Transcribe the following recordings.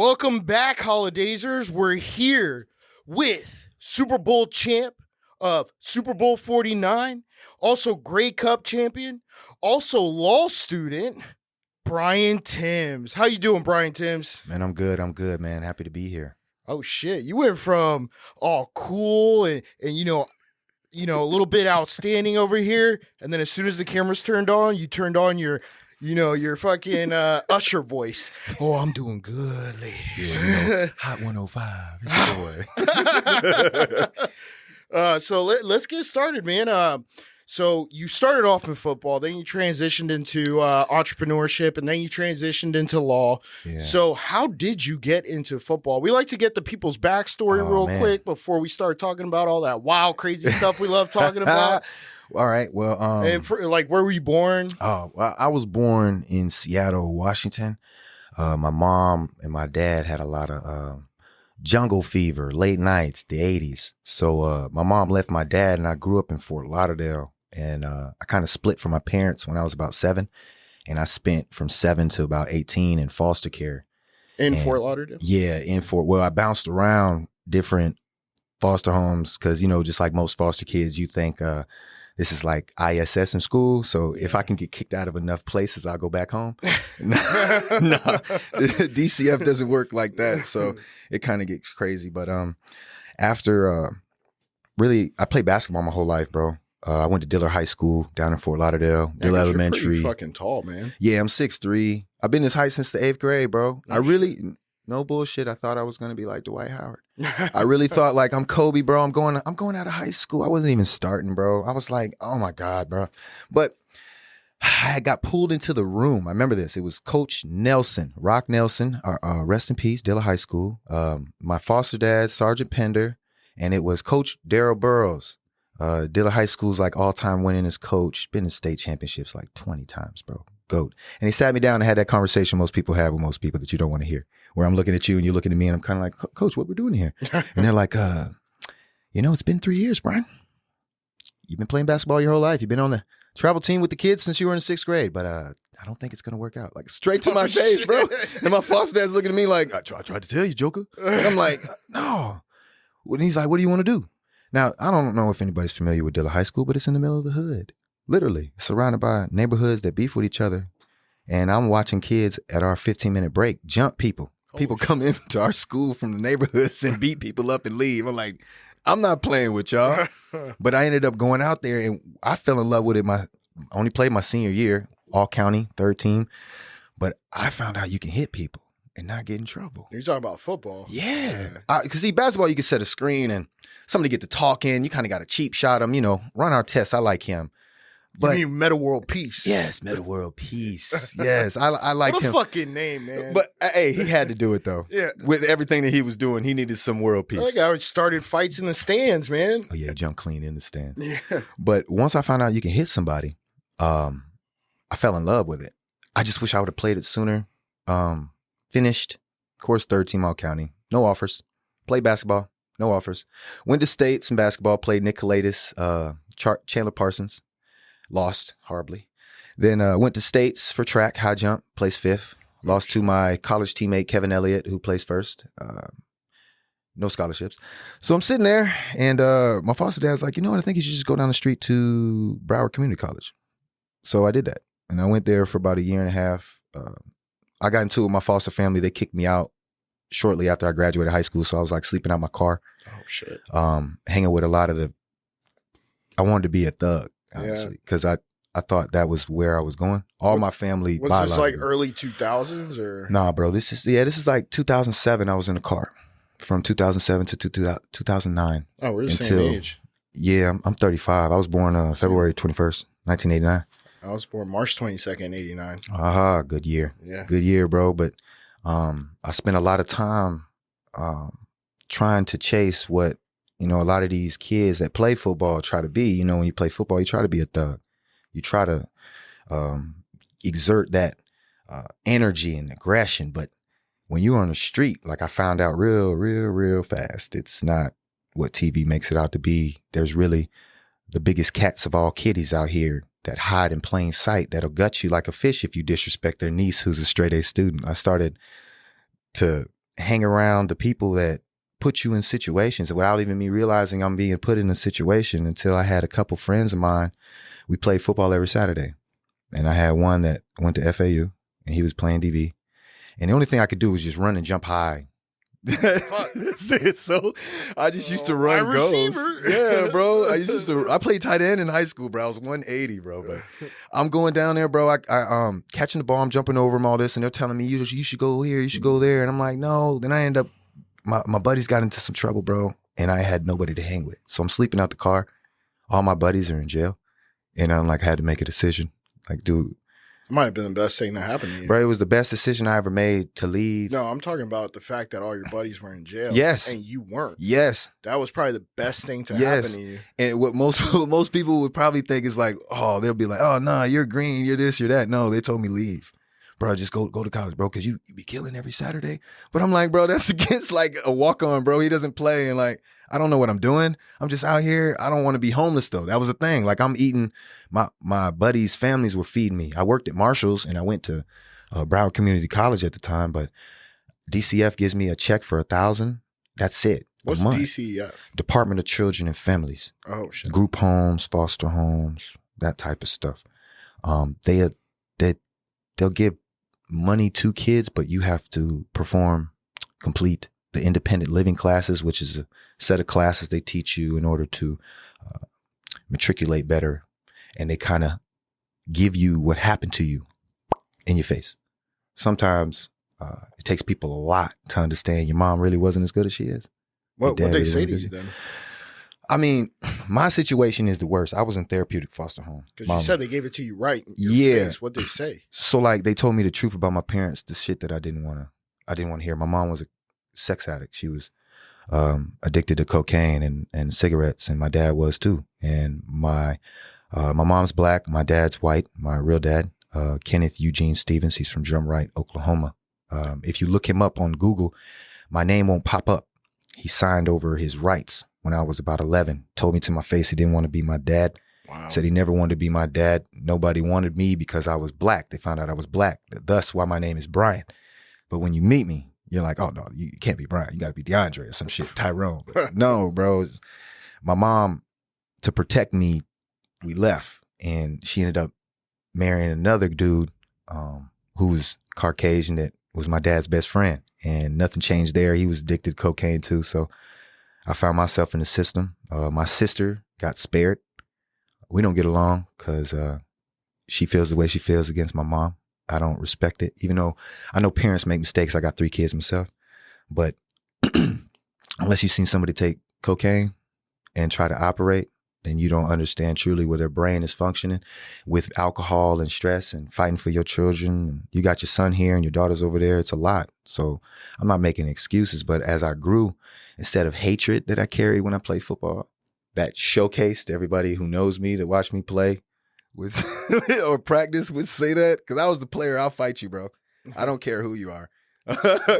Welcome back, Holidazers. We're here with Super Bowl champ of Super Bowl 49, also Grey Cup champion, also law student, Brian Tyms. How you doing, Brian Tyms? Man, I'm good, man. Happy to be here. Oh, shit. You went from all cool and you know, a little bit outstanding over here, and then as soon as the cameras turned on, you turned on your fucking usher voice. Oh, I'm doing good, ladies. Yeah, Hot 105. It's your boy. So let's get started, man. So you started off in football, then you transitioned into entrepreneurship, and then you transitioned into law. Yeah. So how did you get into football? We like to get the people's backstory quick before we start talking about all that wild, crazy stuff we love talking about. All right. Well, and where were you born? Oh, well, I was born in Seattle, Washington. My mom and my dad had a lot of jungle fever, late nights, the 80s. So my mom left my dad, and I grew up in Fort Lauderdale. And I kind of split from my parents when I was about 7. And I spent from 7 to about 18 in foster care. In Fort Lauderdale? Yeah, I bounced around different foster homes because, just like most foster kids, you think this is like ISS in school. So if I can get kicked out of enough places, I'll go back home. No, DCF doesn't work like that. So it kind of gets crazy. But after really, I played basketball my whole life, bro. I went to Diller High School down in Fort Lauderdale, Diller Elementary. You're pretty fucking tall, man. Yeah, I'm 6'3". I've been this height since the 8th grade, bro. No bullshit. I thought I was gonna be like Dwight Howard. I really thought like I'm Kobe, bro. I'm going out of high school. I wasn't even starting, bro. I was like, oh my God, bro. But I got pulled into the room. I remember this. It was Coach Nelson, Rock Nelson, rest in peace, Diller High School. My foster dad, Sergeant Pender, and it was Coach Daryl Burrows. Diller High School's like all-time winningest coach. Been in state championships like 20 times, bro. GOAT. And he sat me down and had that conversation most people have with most people that you don't want to hear. Where I'm looking at you and you're looking at me and I'm kind of like, Coach, what we're doing here? And they're like, it's been 3 years, Brian. You've been playing basketball your whole life. You've been on the travel team with the kids since you were in 6th grade. But I don't think it's going to work out. Like straight to my face, bro. And my foster dad's looking at me like, I tried to tell you, Joker. And I'm like, no. And he's like, what do you want to do? Now, I don't know if anybody's familiar with Diller High School, but it's in the middle of the hood. Literally surrounded by neighborhoods that beef with each other. And I'm watching kids at our 15-minute break jump people. People come into our school from the neighborhoods and beat people up and leave. I'm like, I'm not playing with y'all. But I ended up going out there and I fell in love with it. I only played my senior year, all county, 3rd team. But I found out you can hit people and not get in trouble. You're talking about football. Yeah. Because see, basketball, you can set a screen and somebody get to talking. You kind of got a cheap shot him, run our tests. I like him. But you mean Meta World Peace? Yes, Meta World Peace. Yes, I like him. What a fucking name, man. But hey, he had to do it though. Yeah. With everything that he was doing, he needed some world peace. That guy started fights in the stands, man. Oh yeah, jump clean in the stands. Yeah. But once I found out you can hit somebody, I fell in love with it. I just wish I would have played it sooner. Finished, of course, 3rd team all county. No offers. Played basketball. No offers. Went to states in basketball. Played Nick Calatis, Chandler Parsons. Lost horribly. Then went to states for track, high jump, placed 5th. Lost to my college teammate, Kevin Elliott, who placed 1st. No scholarships. So I'm sitting there and my foster dad's like, you know what? I think you should just go down the street to Broward Community College. So I did that. And I went there for about a year and a half. I got into it with my foster family. They kicked me out shortly after I graduated high school. So I was like sleeping out my car. Oh, shit. Hanging with a lot of I wanted to be a thug. Honestly, because I thought that was where I was going. All my family. Was this like early 2000s or? Nah, bro. This is like 2007. I was in a car from 2007 to 2009. Oh, we're the same age. Yeah, I'm 35. I was born February 21st, 1989. I was born March 22nd, 89. Aha, good year. Yeah. Good year, bro. But I spent a lot of time trying to chase what a lot of these kids that play football try to be. When you play football, you try to be a thug. You try to exert that energy and aggression. But when you're on the street, like I found out real fast, it's not what TV makes it out to be. There's really the biggest cats of all kitties out here that hide in plain sight that'll gut you like a fish if you disrespect their niece who's a straight A student. I started to hang around the people that put you in situations without even me realizing I'm being put in a situation until I had a couple friends of mine. We played football every Saturday. And I had one that went to FAU and he was playing DB. And the only thing I could do was just run and jump high. That's it. So I just used to run goals. Yeah, bro. I played tight end in high school, bro. I was 180, bro. But I'm going down there, bro. I catching the ball, I'm jumping over them, all this, and they're telling me you should go here, you should go there. And I'm like, no. Then I end up, my buddies got into some trouble, bro. And I had nobody to hang with. So I'm sleeping out the car. All my buddies are in jail. And I'm like, I had to make a decision. Like, dude. It might have been the best thing that happened to you. Bro, it was the best decision I ever made to leave. No, I'm talking about the fact that all your buddies were in jail. Yes. And you weren't. Yes. That was probably the best thing to happen to you. And what most people would probably think is like, oh, they'll be like, oh, nah, you're green, you're this, you're that. No, they told me leave. Bro, just go to college, bro, because you be killing every Saturday. But I'm like, bro, that's against like a walk-on, bro. He doesn't play. And like, I don't know what I'm doing. I'm just out here. I don't want to be homeless, though. That was the thing. Like, I'm eating, my buddies' families were feeding me. I worked at Marshall's, and I went to Broward Community College at the time, but DCF gives me a check for $1,000. That's it. What's DCF? Department of Children and Families. Oh, shit. Group homes, foster homes, that type of stuff. They'll give money to kids, but you have to complete the independent living classes, which is a set of classes they teach you in order to matriculate better. And they kind of give you what happened to you in your face. Sometimes it takes people a lot to understand your mom really wasn't as good as she is. What they really say to you then? I mean, my situation is the worst. I was in therapeutic foster home. Because you said they gave it to you right in your face. What'd they say? So like they told me the truth about my parents, the shit that I didn't want to hear. My mom was a sex addict. She was addicted to cocaine and cigarettes, and my dad was too. And my mom's black, my dad's white, my real dad, Kenneth Eugene Stevens. He's from Drumright, Oklahoma. If you look him up on Google, my name won't pop up. He signed over his rights when I was about 11, told me to my face he didn't want to be my dad. Wow. Said he never wanted to be my dad. Nobody wanted me because I was black. They found out I was black. Thus why my name is Brian. But when you meet me, you're like, oh no, you can't be Brian. You got to be DeAndre or some shit, Tyrone. But no, bro. My mom, to protect me, we left. And she ended up marrying another dude who was Caucasian that was my dad's best friend. And nothing changed there. He was addicted to cocaine too. So I found myself in the system. My sister got spared. We don't get along because she feels the way she feels against my mom. I don't respect it. Even though I know parents make mistakes. I got 3 kids myself. But unless you've seen somebody take cocaine and try to operate, then you don't understand truly where their brain is functioning with alcohol and stress and fighting for your children. You got your son here and your daughter's over there. It's a lot. So I'm not making excuses, but as I grew, instead of hatred that I carried when I played football, that showcased everybody who knows me to watch me play with or practice would say that. Because I was the player. I'll fight you, bro. I don't care who you are.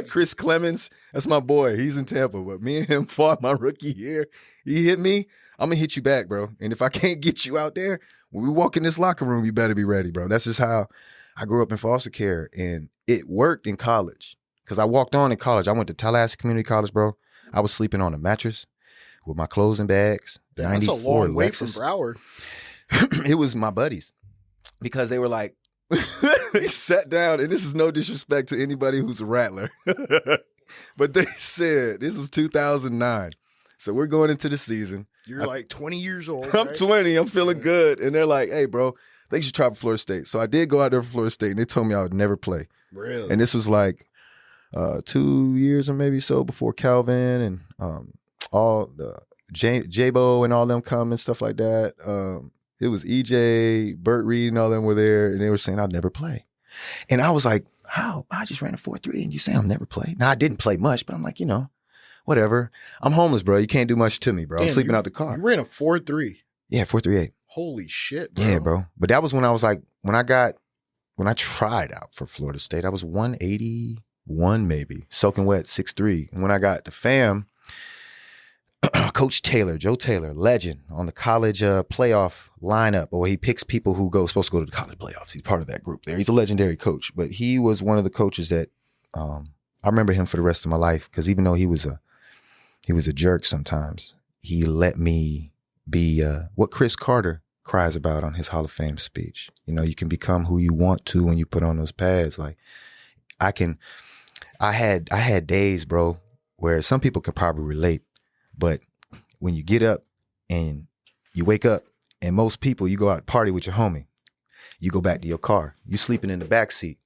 Chris Clemens, that's my boy. He's in Tampa, but me and him fought my rookie year. He hit me. I'm going to hit you back, bro. And if I can't get you out there, when we walk in this locker room, you better be ready, bro. That's just how I grew up in foster care. And it worked in college because I walked on in college. I went to Tallahassee Community College, bro. I was sleeping on a mattress with my clothes and bags. The 94 that's a long way from Lexus. Broward. It was my buddies because they were like, they sat down, and this is no disrespect to anybody who's a rattler, but they said, this was 2009. So we're going into the season. You're like 20 years old. I'm right? 20. I'm feeling good. And they're like, hey, bro, they should try for Florida State. So I did go out there for Florida State, and they told me I would never play. Really? And this was like 2 years or maybe so before Calvin and all the J-Bo and all them come and stuff like that. It was EJ, Burt Reed and all them were there, and they were saying I'd never play. And I was like, how? I just ran a 4.3 and you say I'll never play? Now, I didn't play much, but I'm like, whatever. I'm homeless, bro. You can't do much to me, bro. Damn, I'm sleeping out the car. You ran a 4.3. Yeah, 4.38. Holy shit, bro. Yeah, bro. But that was when I was like, when I tried out for Florida State, I was 181 maybe, soaking wet, 6'3". And when I got to FAM, Coach Taylor, Joe Taylor, legend on the college playoff lineup, or he picks people who supposed to go to the college playoffs. He's part of that group there. He's a legendary coach, but he was one of the coaches that I remember him for the rest of my life because even though he was a jerk sometimes, he let me be what Chris Carter cries about on his Hall of Fame speech. You know, you can become who you want to when you put on those pads. Like I had days, bro, where some people could probably relate, but when you get up and you wake up and most people, you go out to party with your homie, you go back to your car, you sleeping in the back seat,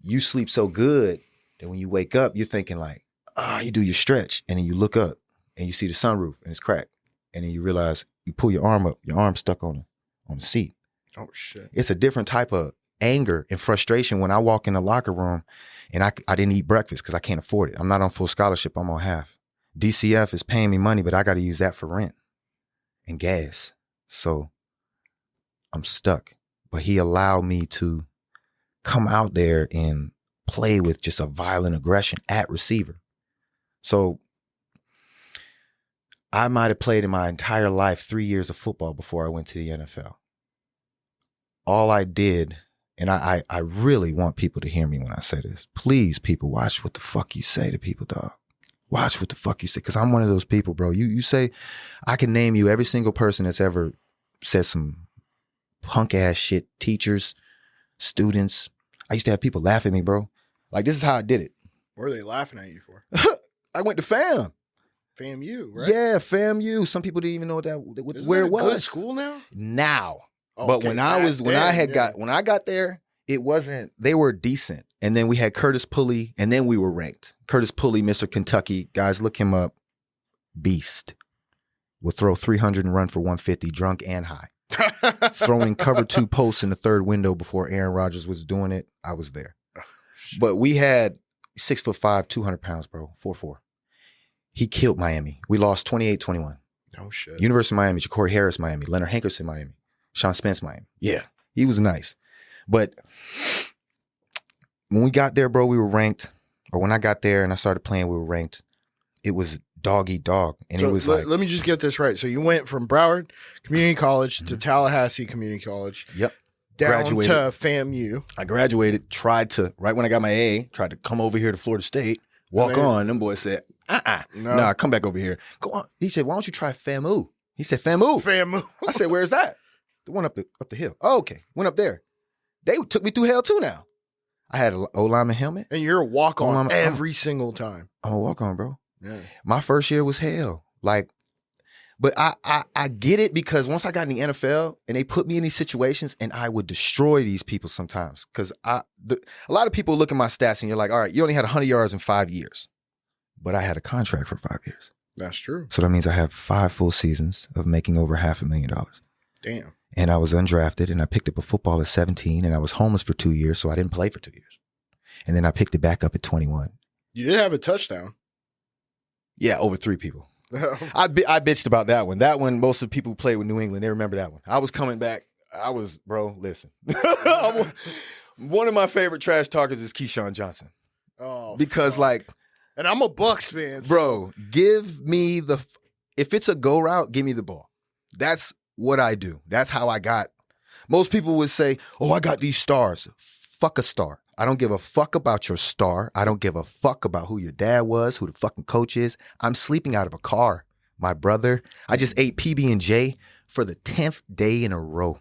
you sleep so good that when you wake up, you're thinking like, you do your stretch and then you look up and you see the sunroof and it's cracked. And then you realize you pull your arm up, your arm's stuck on the seat. Oh shit. It's a different type of anger and frustration when I walk in the locker room and I didn't eat breakfast because I can't afford it. I'm not on full scholarship, I'm on half. DCF is paying me money, but I got to use that for rent and gas. So I'm stuck. But he allowed me to come out there and play with just a violent aggression at receiver. So I might have played in my entire life 3 years of football before I went to the NFL. All I did, and I really want people to hear me when I say this. Please, people, watch what the fuck you say to people, dog. Watch what the fuck you say, because I'm one of those people, bro. You say, I can name you every single person that's ever said some punk ass shit, teachers, students. I used to have people laugh at me, bro. Like, this is how I did it. What are they laughing at you for? I went to FAM. FAMU, right? Yeah, FAMU. Some people didn't even know where it was. Good school now? Now. Oh, but okay. when I got there, it wasn't, they were decent. And then we had Curtis Pulley, and then we were ranked. Curtis Pulley, Mr. Kentucky. Guys, look him up. Beast. Will throw 300 and run for 150, drunk and high. Throwing cover 2 posts in the third window before Aaron Rodgers was doing it. I was there. But we had 6'5", 200 pounds, bro. 4'4". He killed Miami. We lost 28-21. Oh, shit. University of Miami, Ja'Cory Harris, Miami, Leonard Hankerson, Miami, Sean Spence, Miami. Yeah, he was nice. But when we got there, bro, we were ranked. Or when I got there and I started playing, we were ranked. It was dog eat dog. And so it was let me just get this right. So you went from Broward Community College to Tallahassee Community College. Yep. Down Graduated. to FAMU. I graduated, right when I got my A, tried to come over here to Florida State, walk on. Them boys said, nah, come back over here. Go on. He said, why don't you try FAMU? He said, FAMU. FAMU. I said, where's that? The one up the hill. Oh, okay. Went up there. They took me through hell too now. I had an O-lineman helmet. And you're a walk-on every single time. I'm a walk-on, bro. Yeah. My first year was hell. Like, but I get it because once I got in the NFL and they put me in these situations and I would destroy these people sometimes. Because a lot of people look at my stats and you're like, all right, you only had 100 yards in 5 years. But I had a contract for 5 years. That's true. So that means I have 5 full seasons of making over $500,000. Damn. And I was undrafted and I picked up a football at 17 and I was homeless for 2 years, so I didn't play for 2 years. And then I picked it back up at 21. You did have a touchdown. Yeah, over 3 people. I bitched about that one. That one, most of the people who played with New England, they remember that one. I was coming back. Bro, listen. One of my favorite trash talkers is Keyshawn Johnson. Oh, because fuck. And I'm a Bucs fan. So. Bro, give me if it's a go route, give me the ball. That's what I do. That's how I got. Most people would say, oh, I got these stars. Fuck a star. I don't give a fuck about your star. I don't give a fuck about who your dad was, who the fucking coach is. I'm sleeping out of a car. My brother, I just ate PB&J for the 10th day in a row.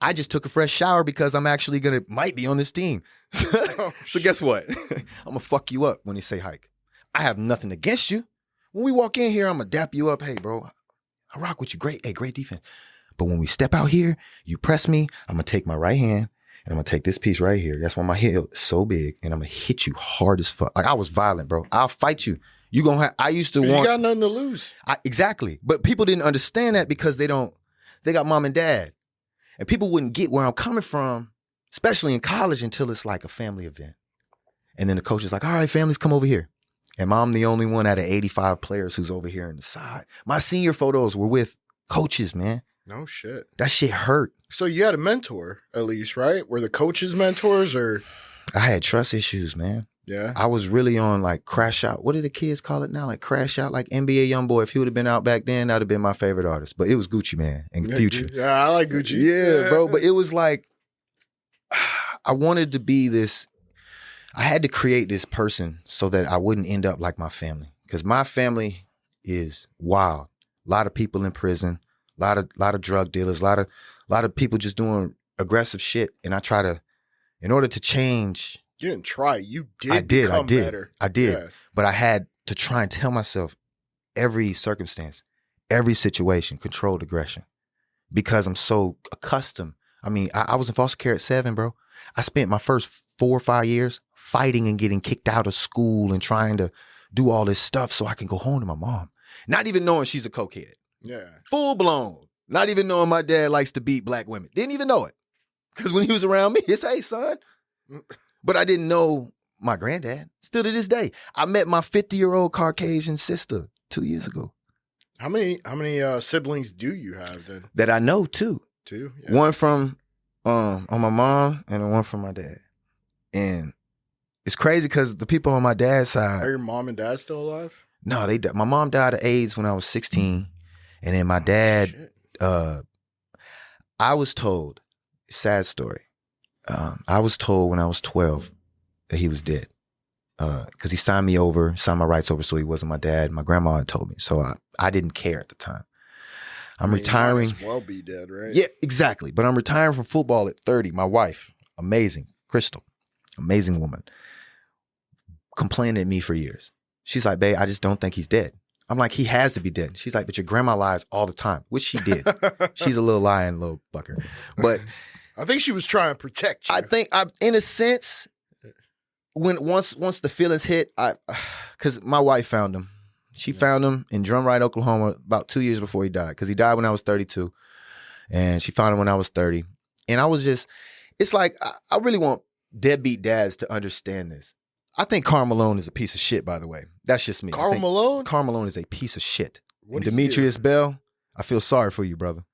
I just took a fresh shower because I'm actually might be on this team. So guess what? I'm going to fuck you up when you say hike. I have nothing against you. When we walk in here, I'm going to dap you up. Hey, bro, I rock with you. Great. Hey, great defense. But when we step out here, you press me, I'm going to take my right hand and I'm going to take this piece right here. That's why my heel is so big and I'm going to hit you hard as fuck. Like, I was violent, bro. I'll fight you. You got nothing to lose. Exactly. But people didn't understand that because they got mom and dad. And people wouldn't get where I'm coming from, especially in college, until it's like a family event. And then the coach is like, all right, families, come over here. And I'm the only one out of 85 players who's over here on the side. My senior photos were with coaches, man. No shit. That shit hurt. So you had a mentor, at least, right? Were the coaches mentors or? I had trust issues, man. Yeah. I was really on like crash out. What do the kids call it now? Like crash out, like NBA Youngboy. If he would have been out back then, that would have been my favorite artist. But it was Gucci Man and Future. Yeah, I like Gucci. Yeah, bro. But it was like, I wanted to be this. I had to create this person so that I wouldn't end up like my family. Because my family is wild. A lot of people in prison, a lot of drug dealers, a lot of people just doing aggressive shit. And I try to, in order to change. You didn't try. You did. I did. Better. I did. Yeah. But I had to try and tell myself every circumstance, every situation, controlled aggression. Because I'm so accustomed. I mean, I was in foster care at 7, bro. I spent my first 4 or 5 years fighting and getting kicked out of school and trying to do all this stuff so I can go home to my mom. Not even knowing she's a cokehead. Yeah. Full blown. Not even knowing my dad likes to beat black women. Didn't even know it. Because when he was around me, it's, hey, son. But I didn't know my granddad. Still to this day. I met my 50-year-old Caucasian sister 2 years ago. How many siblings do you have then? That I know, too. 2? Yeah. One from on my mom and one from my dad. And it's crazy because the people on my dad's side. Are your mom and dad still alive? No, my mom died of AIDS when I was 16. And then my dad, I was told, sad story. I was told when I was 12 that he was dead. Because he signed my rights over so he wasn't my dad. My grandma had told me. So I didn't care at the time. I'm retiring. Might as well be dead, right? Yeah, exactly. But I'm retiring from football at 30. My wife, amazing, Crystal, amazing woman, complained at me for years. She's like, babe, I just don't think he's dead. I'm like, he has to be dead. She's like, but your grandma lies all the time, which she did. She's a little lying little fucker. But I think she was trying to protect you. I think, in a sense, once the feelings hit, because my wife found him. She found him in Drumright, Oklahoma, about 2 years before he died, because he died when I was 32, and she found him when I was 30. And I was just, it's like, I really want deadbeat dads to understand this. I think Karl Malone is a piece of shit, by the way. That's just me. Karl Malone? Karl Malone is a piece of shit. What And Demetrius Bell, I feel sorry for you, brother.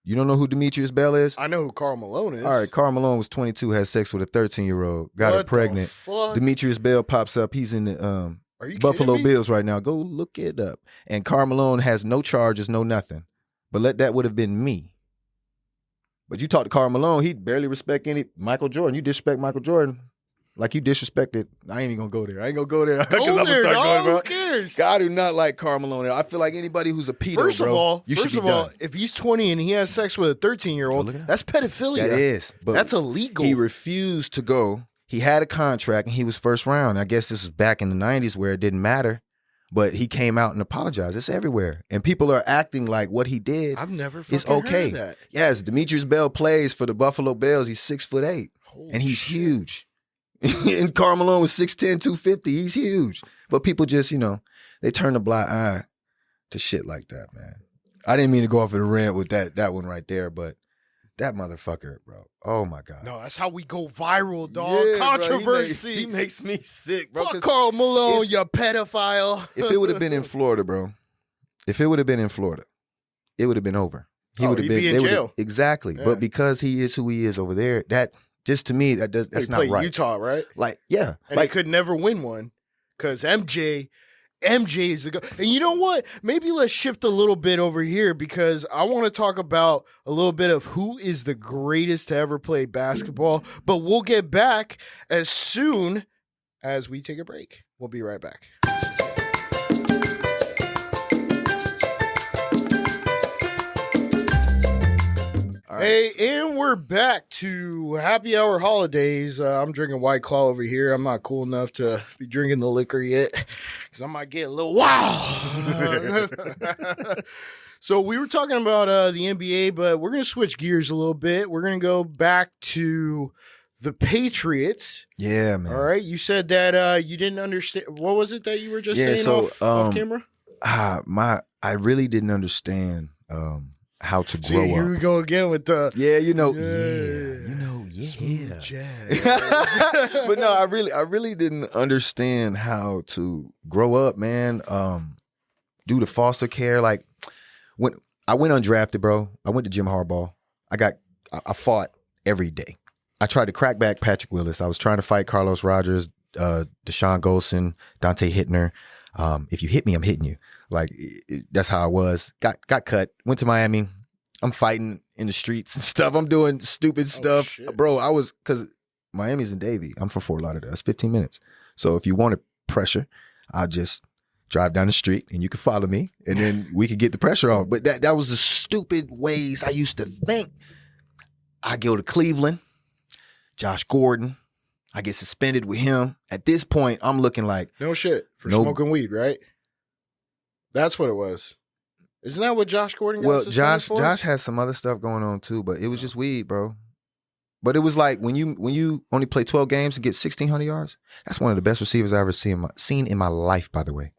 You don't know who Demetrius Bell is? I know who Karl Malone is. All right, Karl Malone was 22, had sex with a 13-year-old, got her pregnant. Fuck? Demetrius Bell pops up. He's in the Are you Buffalo kidding me? Bills right now. Go look it up. And Karl Malone has no charges, no nothing. But that would have been me. But you talk to Karl Malone, he'd barely respect Michael Jordan. You disrespect Michael Jordan like you disrespected. I ain't even gonna go there. I ain't gonna go there. Go there, dog. Who cares? God, I do not like Karl Malone. I feel like anybody who's a pedo, First of all, done. if he's 20 and he has sex with a 13-year-old, that's pedophilia. That is. But that's illegal. He refused to go. He had a contract and he was first round. I guess this was back in the 90s where it didn't matter. But he came out and apologized. It's everywhere. And people are acting like what he did I've never is fucking okay. heard that. Yes, Demetrius Bell plays for the Buffalo Bills. He's 6'8", and he's huge. And Karl Malone was 6'10", 250. He's huge. But people just, they turn a blind eye to shit like that, man. I didn't mean to go off at a rant with that one right there, but that motherfucker, bro. Oh, my God. No, that's how we go viral, dog. Yeah, Controversy. Bro, he makes me sick, bro. Fuck Karl Malone, you pedophile. If it would have been in Florida, bro. If it would have been in Florida, it would have been over. He would have been in jail. Exactly. Yeah. But because he is who he is over there, that just to me, that's not right. Utah, right? Like, yeah. And he could never win one because MJ is the guy. And you know what? Maybe let's shift a little bit over here because I want to talk about a little bit of who is the greatest to ever play basketball. But we'll get back as soon as we take a break. We'll be right back. Hey, and we're back to Happy Hour Holidaze. I'm drinking White Claw over here. I'm not cool enough to be drinking the liquor yet because I might get a little wow. So we were talking about the NBA, but we're going to switch gears a little bit. We're going to go back to the Patriots. Yeah, man. All right. You said that you didn't understand. What was it that you were just saying off camera? I really didn't understand how to grow up. Here we go again with the smooth jazz. But no, I really didn't understand how to grow up, man. Do the foster care. Like when I went undrafted, bro, I went to Jim Harbaugh. I fought every day. I tried to crack back Patrick Willis. I was trying to fight Carlos Rogers, Deshaun Golson, Dante Hittner. If you hit me, I'm hitting you. Like that's how I was. Got cut. Went to Miami. I'm fighting in the streets and stuff. I'm doing stupid stuff, bro. Because Miami's in Davie. I'm from Fort Lauderdale. That's 15 minutes. So if you wanted pressure, I'll just drive down the street and you can follow me and then we could get the pressure on. But that was the stupid ways I used to think. I go to Cleveland, Josh Gordon, I get suspended with him. At this point, I'm looking like no shit for smoking weed, right? That's what it was. Isn't that what Josh Gordon got suspended for? Josh has some other stuff going on too, but it was just weed, bro. But it was like when you only play 12 games and get 1,600 yards, that's one of the best receivers I ever seen in my life, by the way.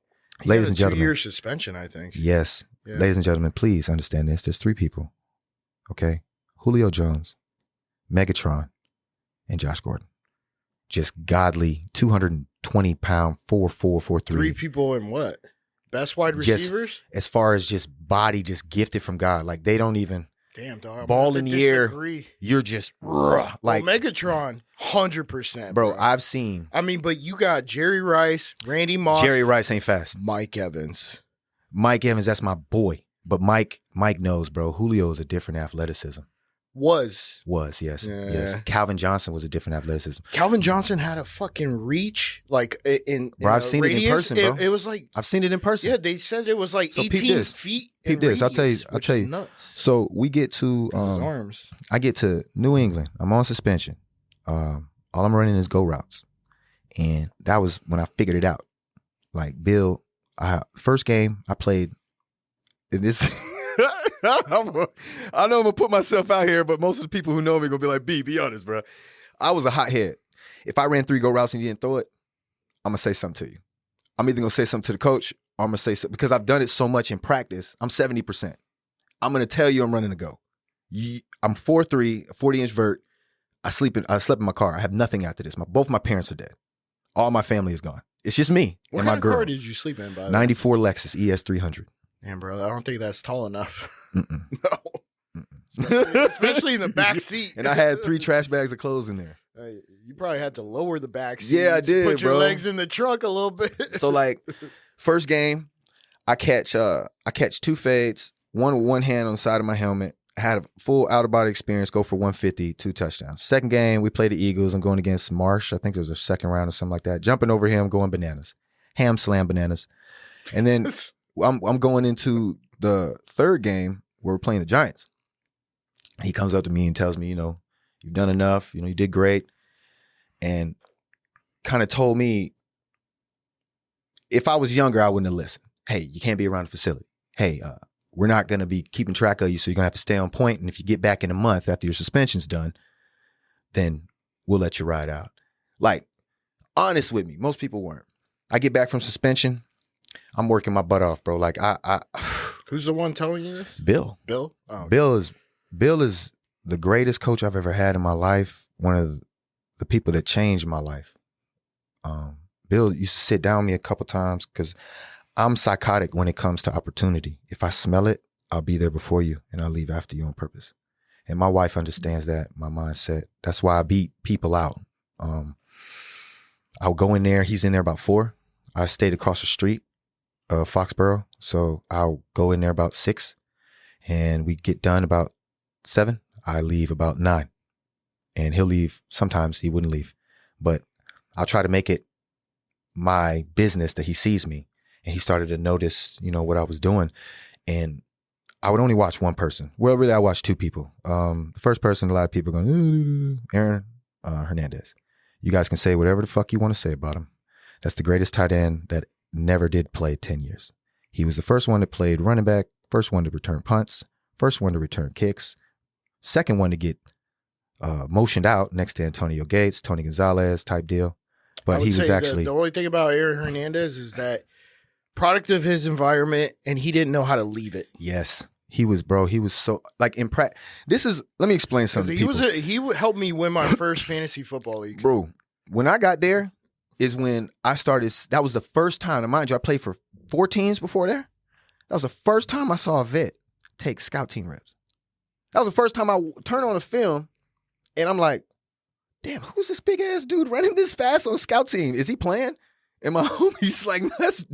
Ladies and gentlemen. 2-year suspension, I think. Yes. Yeah. Ladies and gentlemen, please understand this. There's 3 people, okay? Julio Jones, Megatron, and Josh Gordon. Just godly 220-pound 4'4", 4'3". 3 people in what? Best wide receivers? Just, as far as just body, just gifted from God. Like they don't even damn dog. Ball in the air. You're just like Megatron, 100%. Bro, I've seen. I mean, but you got Jerry Rice, Randy Moss. Jerry Rice ain't fast. Mike Evans. Mike Evans, that's my boy. But Mike knows, bro. Julio is a different athleticism. Was, yes. Yeah. Yes. Calvin Johnson was a different athleticism. Calvin Johnson had a fucking reach, like in bro, I've seen radius. It in person, bro. It was like I've seen it in person. Yeah, they said it was like so 18 feet. Peep this. I'll tell you. Nuts. So we get to arms. I get to New England. I'm on suspension. All I'm running is go routes. And that was when I figured it out. Like Bill, first game I played in this I know I'm gonna put myself out here, but most of the people who know me gonna be like, be honest, bro. I was a hothead. If I ran 3 go routes and you didn't throw it, I'm gonna say something to you. I'm either gonna say something to the coach or I'm gonna say something because I've done it so much in practice. I'm 70%. I'm gonna tell you I'm running to go. I'm 4'3", 40-inch vert. I slept in my car. I have nothing after this. Both my parents are dead. All my family is gone. It's just me and my girl. What car did you sleep in, by the way? 94 Lexus ES300. Damn, bro, I don't think that's tall enough. Mm-mm. No. Mm-mm. Especially in the back seat. And I had 3 trash bags of clothes in there. You probably had to lower the back seat. Yeah, I did, Put your bro. legs in the trunk a little bit. So like, first game, I catch 2 fades, one with one hand on the side of my helmet. I had a full out-of-body experience, go for 150, 2 touchdowns. Second game, we play the Eagles. I'm going against Marsh. I think there was a second round or something like that. Jumping over him, going bananas. Ham slam bananas. And then I'm going into the third game where we're playing the Giants. He comes up to me and tells me, you've done enough. You did great. And kind of told me, if I was younger, I wouldn't have listened. Hey, you can't be around the facility. Hey, we're not going to be keeping track of you, so you're going to have to stay on point. And if you get back in a month after your suspension's done, then we'll let you ride out. Like, honest with me, most people weren't. I get back from suspension, I'm working my butt off, bro. Like, Who's the one telling you this? Bill. Bill? Oh, okay. Bill is the greatest coach I've ever had in my life. One of the people that changed my life. Bill used to sit down with me a couple times because I'm psychotic when it comes to opportunity. If I smell it, I'll be there before you and I'll leave after you on purpose. And my wife understands that, my mindset. That's why I beat people out. I'll go in there. He's in there about 4. I stayed across the street, Foxborough. So I'll go in there about 6 and we get done about 7. I leave about 9 and he'll leave. Sometimes he wouldn't leave, but I'll try to make it my business that he sees me. And he started to notice, what I was doing. And I would only watch one person. Well, really, I watched 2 people. The first person, a lot of people are going, Aaron Hernandez. You guys can say whatever the fuck you want to say about him. That's the greatest tight end that never did play 10 years. He was the first one that played running back, first one to return punts, first one to return kicks, second one to get motioned out next to Antonio Gates, Tony Gonzalez type deal. But he was actually... The only thing about Aaron Hernandez is that product of his environment, and he didn't know how to leave it. Yes. He was so, like, let me explain something to people. He helped me win my first fantasy football league. Bro, when I got there is when I started, that was the first time, and mind you, I played for 4 teams before there. That was the first time I saw a vet take scout team reps. That was the first time I turned on a film, and I'm like, damn, who's this big ass dude running this fast on scout team? Is he playing? And my homie's like,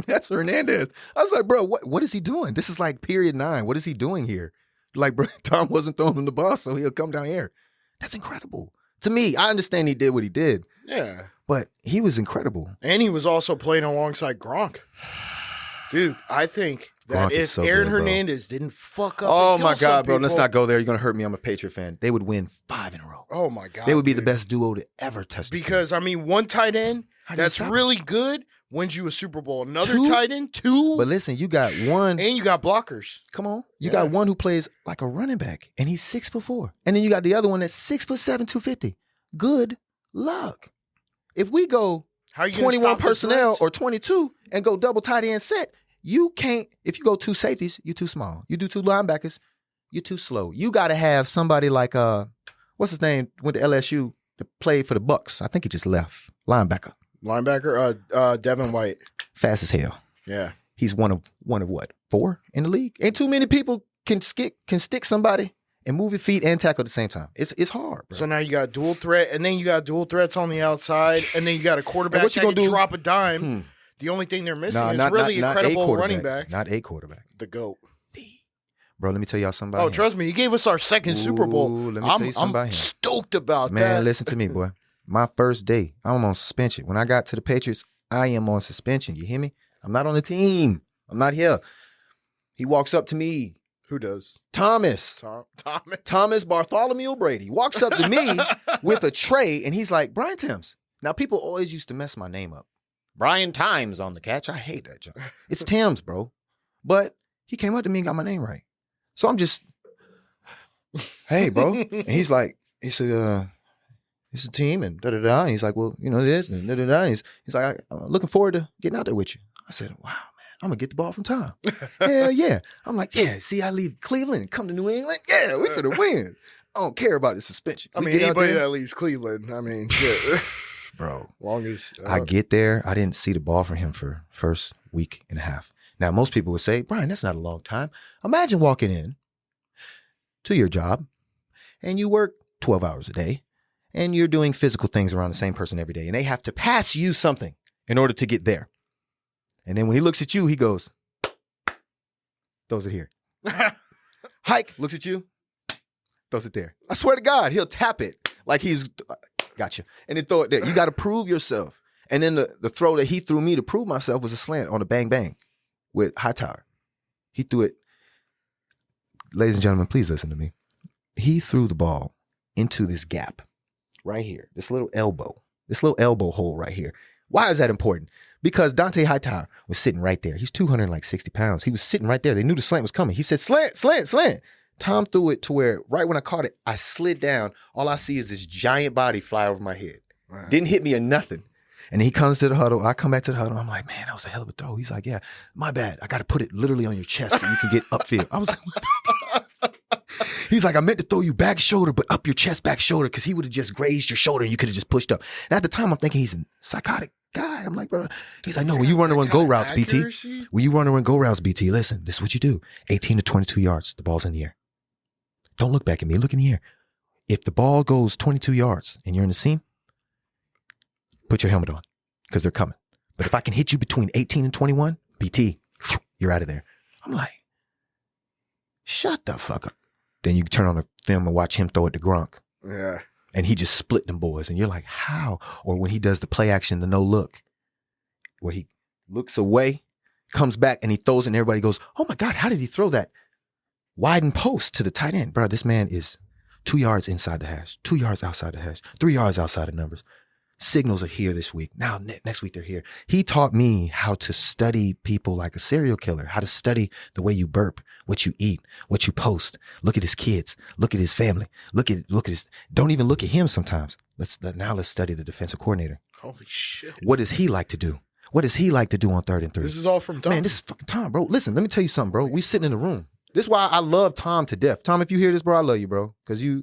that's Hernandez. I was like, bro, what is he doing? This is like period 9. What is he doing here? Like, bro, Tom wasn't throwing him the ball, so he'll come down here. That's incredible To me, I understand he did what he did, Yeah. but he was incredible. And he was also playing alongside Gronk. Dude, I think that Gronk is if so Aaron good, bro. Hernandez didn't fuck up Oh and kill my some God, bro. Let's people- not go there. You're going to hurt me. I'm a Patriot fan. They would win 5 in a row. Oh my God. They would be the dude. best duo to ever touch the field. Because, I mean, one tight end How do you that's stop really good wins you a Super Bowl. Another 2? tight end, 2. But listen, you got one. And you got blockers. Come on. You Yeah. got one who plays like a running back, and he's 6'4". And then you got the other one that's 6'7", 250. Good luck. If we go How are you gonna 21 stop the personnel threats? or 22 and go double tight end set, you can't. If you go 2 safeties, you're too small. You do 2 linebackers, you're too slow. You got to have somebody like what's his name? Went to LSU to play for the Bucks. I think he just left. Linebacker, Devin White. fast as hell. Yeah. He's one of what, 4 in the league? Ain't too many people can stick somebody and move your feet and tackle at the same time. It's hard, bro. So now you got dual threat, and then you got dual threats on the outside, and then you got a quarterback what you that gonna can do? drop a dime. The only thing they're missing is not really not a credible quarterback. running back. Not a quarterback. The GOAT. Bro, let me tell y'all something about Oh, him. trust me, he gave us our second Super Bowl. Ooh, let me tell you something about I'm him. stoked about Man, that. listen to me, boy. My first day, I'm on suspension. When I got to the Patriots, I am on suspension. You hear me? I'm not on the team. I'm not here. He walks up to me. Who does? Thomas Bartholomew Brady walks up to me with a tray, and he's like, Brian Tyms. Now, people always used to mess my name up. Brian Tyms on the catch. I hate that joke. It's Tyms, bro. But he came up to me and got my name right. So I'm just, hey, bro. And he said, it's a team and da-da-da. And he's like, well, you know, it is. And da-da-da. And he's like, I'm looking forward to getting out there with you. I said, wow, man, I'm going to get the ball from Tom. Hell yeah. I'm like, yeah, see, I leave Cleveland and come to New England. Yeah, we finna win. I don't care about the suspension. I We mean, get out anybody there. that leaves Cleveland, I mean, shit. Bro, Long as I get there. I didn't see the ball for him for first week and a half. Now, most people would say, Brian, that's not a long time. Imagine walking in to your job and you work 12 hours a day and you're doing physical things around the same person every day and they have to pass you something in order to get there. And then when he looks at you, he goes, throws it here. Hike looks at you, throws it there. I swear to God, he'll tap it like he's, gotcha. And then throw it there. You got to prove yourself. And then the throw that he threw me to prove myself was a slant on a bang bang with Hightower. He threw it. Ladies and gentlemen, please listen to me. He threw the ball into this gap right here, this little elbow hole right here. Why is that important? Because Dante Hightower was sitting right there. He's 260 pounds. He was sitting right there. They knew the slant was coming. He said, slant, slant, slant. Tom threw it to where right when I caught it, I slid down. All I see is this giant body fly over my head. Wow. Didn't hit me or nothing. And he comes to the huddle. I come back to the huddle. I'm like, man, that was a hell of a throw. He's like, yeah, my bad. I got to put it literally on your chest so you can get upfield. I was like, what? He's like, I meant to throw you back shoulder, but up your chest, back shoulder, because he would have just grazed your shoulder and you could have just pushed up. And at the time, I'm thinking he's a psychotic guy. I'm like, bro. He's like, no, when you run and go routes, BT. When you run and go routes, BT, listen, this is what you do. 18 to 22 yards, the ball's in the air. Don't look back at me. Look in the air. If the ball goes 22 yards and you're in the seam, put your helmet on because they're coming. But if I can hit you between 18 and 21, BT, you're out of there. I'm like, shut the fuck up. Then you turn on the film and watch him throw it to Gronk. Yeah. And he just split them boys. And you're like, how? Or when he does the play action, the no look, where he looks away, comes back and he throws it and everybody goes, oh my God, how did he throw that? Widen post to the tight end. Bro, this man is 2 yards inside the hash, 2 yards outside the hash, 3 yards outside of numbers. Signals are here this week. Now, next week they're here. He taught me how to study people like a serial killer, how to study the way you burp, what you eat, what you post. Look at his kids. Look at his family. Look at his, don't even look at him sometimes. Let's study the defensive coordinator. Holy shit. What does he like to do? What does he like to do on 3rd and 3? This is all from Tom. Man, this is fucking Tom, bro. Listen, let me tell you something, bro. We sitting in the room. This is why I love Tom to death. Tom, if you hear this, bro, I love you, bro. Because you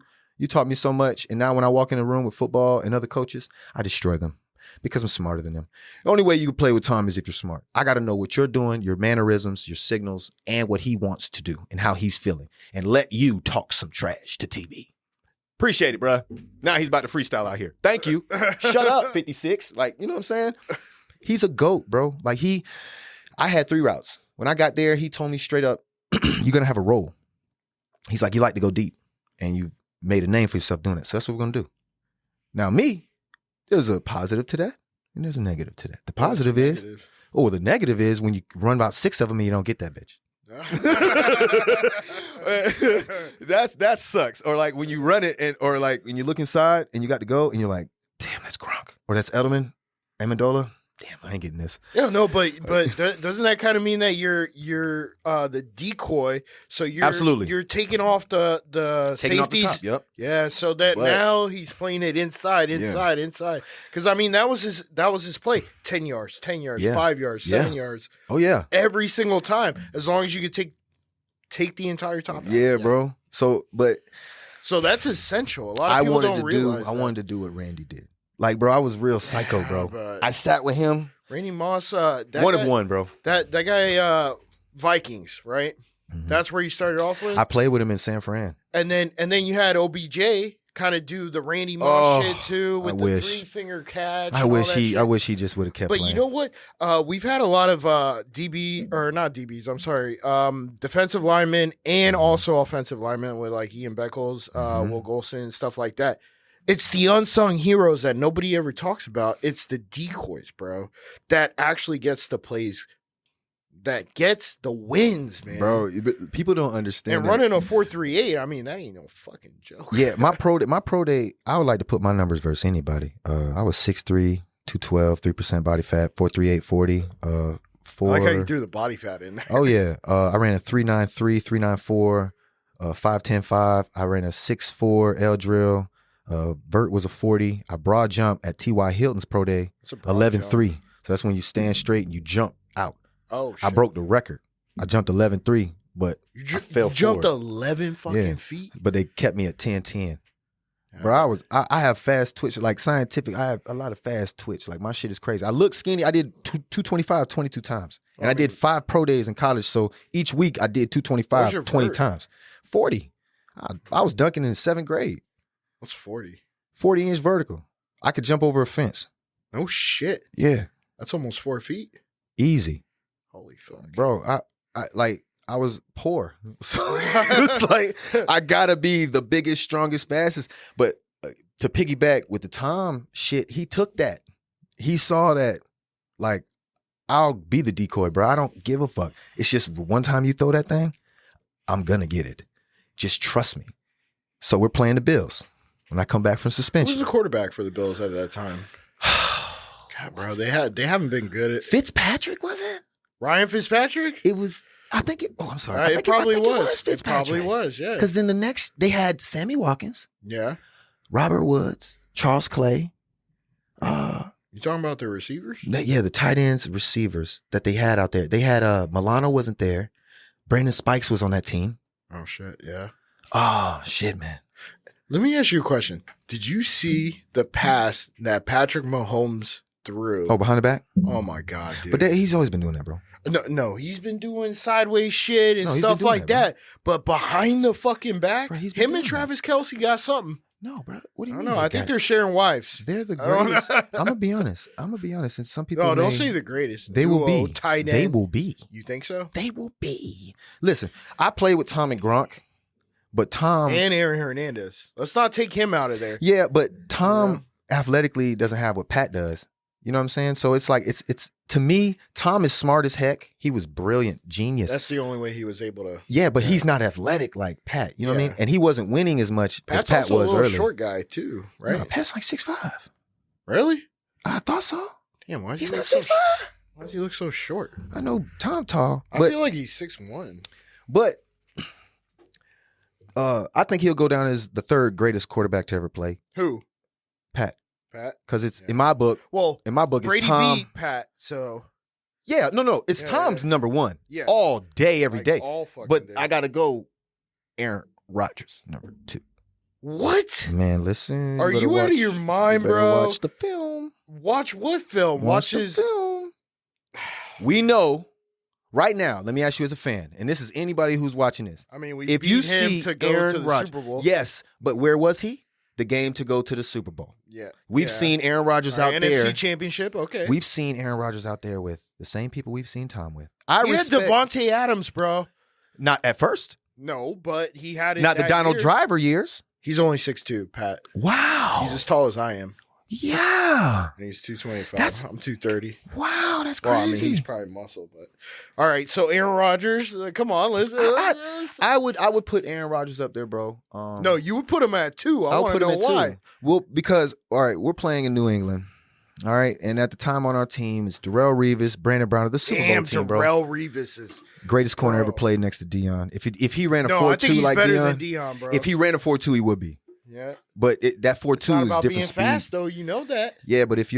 taught me so much. And now when I walk in the room with football and other coaches, I destroy them because I'm smarter than them. The only way you can play with Tom is if you're smart. I got to know what you're doing, your mannerisms, your signals, and what he wants to do and how he's feeling. And let you talk some trash to TV. Appreciate it, bro. Now he's about to freestyle out here. Thank you. Shut up, 56. Like, you know what I'm saying? He's a GOAT, bro. Like I had 3 routes. When I got there, he told me straight up, you're going to have a role. He's like, you like to go deep and you made a name for yourself doing it. So that's what we're going to do. Now me, there's a positive to that, and there's a negative to that. The positive is, Negative? the negative is when you run about 6 of them and you don't get that bitch. That sucks. Or like when you run it, or like when you look inside and you got to go and you're like, damn, that's Gronk, or that's Edelman, Amendola. Damn, I ain't getting this. Yeah, no, but doesn't that kind of mean that you're the decoy? So you're taking off the Taking off the safeties. top, yep. Yeah, so that now he's playing it inside. Because I mean that was his play. 10 yards, 5 yards, 7 yards. Oh yeah, every single time. As long as you could take the entire top. Yeah, bro. So that's essential. A lot of people don't realize. I wanted to do what Randy did. Like, bro, I was real psycho, bro. I sat with him. Randy Moss, one, bro. That guy, Vikings, right? Mm-hmm. That's where you started off with. I played with him in San Fran, and then you had OBJ kind of do the Moss shit too with the 3-finger catch. I wish he just would have kept. But playing. You know what? We've had a lot of not DBs. I'm sorry, defensive linemen and also offensive linemen with like Ian Beckles, Will Golson, stuff like that. It's the unsung heroes that nobody ever talks about. It's the decoys, bro, that actually gets the plays, that gets the wins, man. Bro, people don't understand. And running a 4.38, I mean, that ain't no fucking joke. Yeah, my pro day, I would like to put my numbers versus anybody. I was 6'3", 212, 3% body fat, 4.38, 40. I like how you threw the body fat in there. Oh yeah, I ran a 3.93, 3.94, 5.10.5. I ran a 6.4 L drill. Vert was a 40. I broad jump at T.Y. Hilton's pro day, 11.3. So that's when you stand straight and you jump out. Oh, shit. I broke the record. I jumped 11.3, but I fell forward. You jumped 11 fucking feet? But they kept me at 10.10. Bro, I have fast twitch, like scientific. I have a lot of fast twitch. Like my shit is crazy. I look skinny. I did 225 22 times. And I did 5 pro days in college. So each week I did 225 20 times. 40. I was dunking in 7th grade. What's 40? 40-inch vertical. I could jump over a fence. No shit. Yeah. That's almost 4 feet. Easy. Holy fuck. Bro, I was poor. So it's like, I gotta be the biggest, strongest, fastest. But to piggyback with the Tom shit, he took that. He saw that, like, I'll be the decoy, bro. I don't give a fuck. It's just one time you throw that thing, I'm gonna get it. Just trust me. So we're playing the Bills. When I come back from suspension. Who was the quarterback for the Bills at that time? God, bro, they haven't been good at. Fitzpatrick, was it? Ryan Fitzpatrick? It was. I think it. Oh, I'm sorry. It probably was. Fitzpatrick. It probably was. Yeah. Because then the next they had Sammy Watkins. Yeah. Robert Woods, Charles Clay. You talking about the receivers? Yeah, the tight ends, receivers that they had out there. They had Milano wasn't there. Brandon Spikes was on that team. Oh shit, yeah. Oh shit, man. Let me ask you a question. Did you see the pass that Patrick Mahomes threw? Oh, behind the back? Oh my God, dude. But he's always been doing that, bro. No, he's been doing sideways shit and stuff like that. But behind the fucking back, him and Travis Kelce got something. No, bro. What do you mean? I don't know. I think they're sharing wives. They're the greatest. I'm gonna be honest. And some people. Don't say the greatest. They will be. Tight end. They will be. You think so? They will be. Listen, I play with Tom and Gronk. But Tom and Aaron Hernandez. Let's not take him out of there. Yeah, but Tom athletically doesn't have what Pat does. You know what I'm saying? So it's like it's to me, Tom is smart as heck. He was brilliant, genius. That's the only way he was able to. Yeah, but he's not athletic like Pat. You know what I mean? And he wasn't winning as much as Pat was also a earlier. Short guy too, right? No, Pat's like 6'5". Really? I thought so. Damn, why is he's he not 6'5"? Why does he look so short? I know Tom tall. I feel like he's 6'1". But I think he'll go down as the 3rd greatest quarterback to ever play. Who? Pat. Pat? Because it's in my book. Well, in my book, Brady it's Tom. beat Pat, so. Yeah, no. It's Tom's number 1. Yeah. All day, every day. All fucking but day. I got to go Aaron Rodgers, number 2. What? Man, listen. Are you out of your mind, bro? Watch the film. Watch what film? Watch his film. We know. Right now, let me ask you as a fan, and this is anybody who's watching this. I mean, if you see to go Aaron to the Rodgers, Super Bowl. Yes, but where was he? The game to go to the Super Bowl. Yeah. We've seen Aaron Rodgers out there. NFC Championship, okay. We've seen Aaron Rodgers out there with the same people we've seen Tom with. He had Devontae Adams, bro. Not at first. No, but he had it Not the Donald Driver years. He's only 6'2", Pat. Wow. He's as tall as I am. Yeah. And he's 225. I'm 230. Wow, that's Well, I crazy. mean, he's probably muscle, but all right. So Aaron Rodgers, come on, let's. I would put Aaron Rodgers up there, bro. No, you would put him at 2. I want to know why. 2. Well, because all right, we're playing in New England. All right, and at the time on our team is Darrell Revis, Brandon Brown of the Super Bowl team, bro. Darrell Revis is greatest corner ever played next to Dion. If he ran a 4.2 like better Dion, than Dion, bro. If he ran a 4.2, he would be. Yeah, but that 4.2 is different being speed. Fast though, you know that. Yeah, but if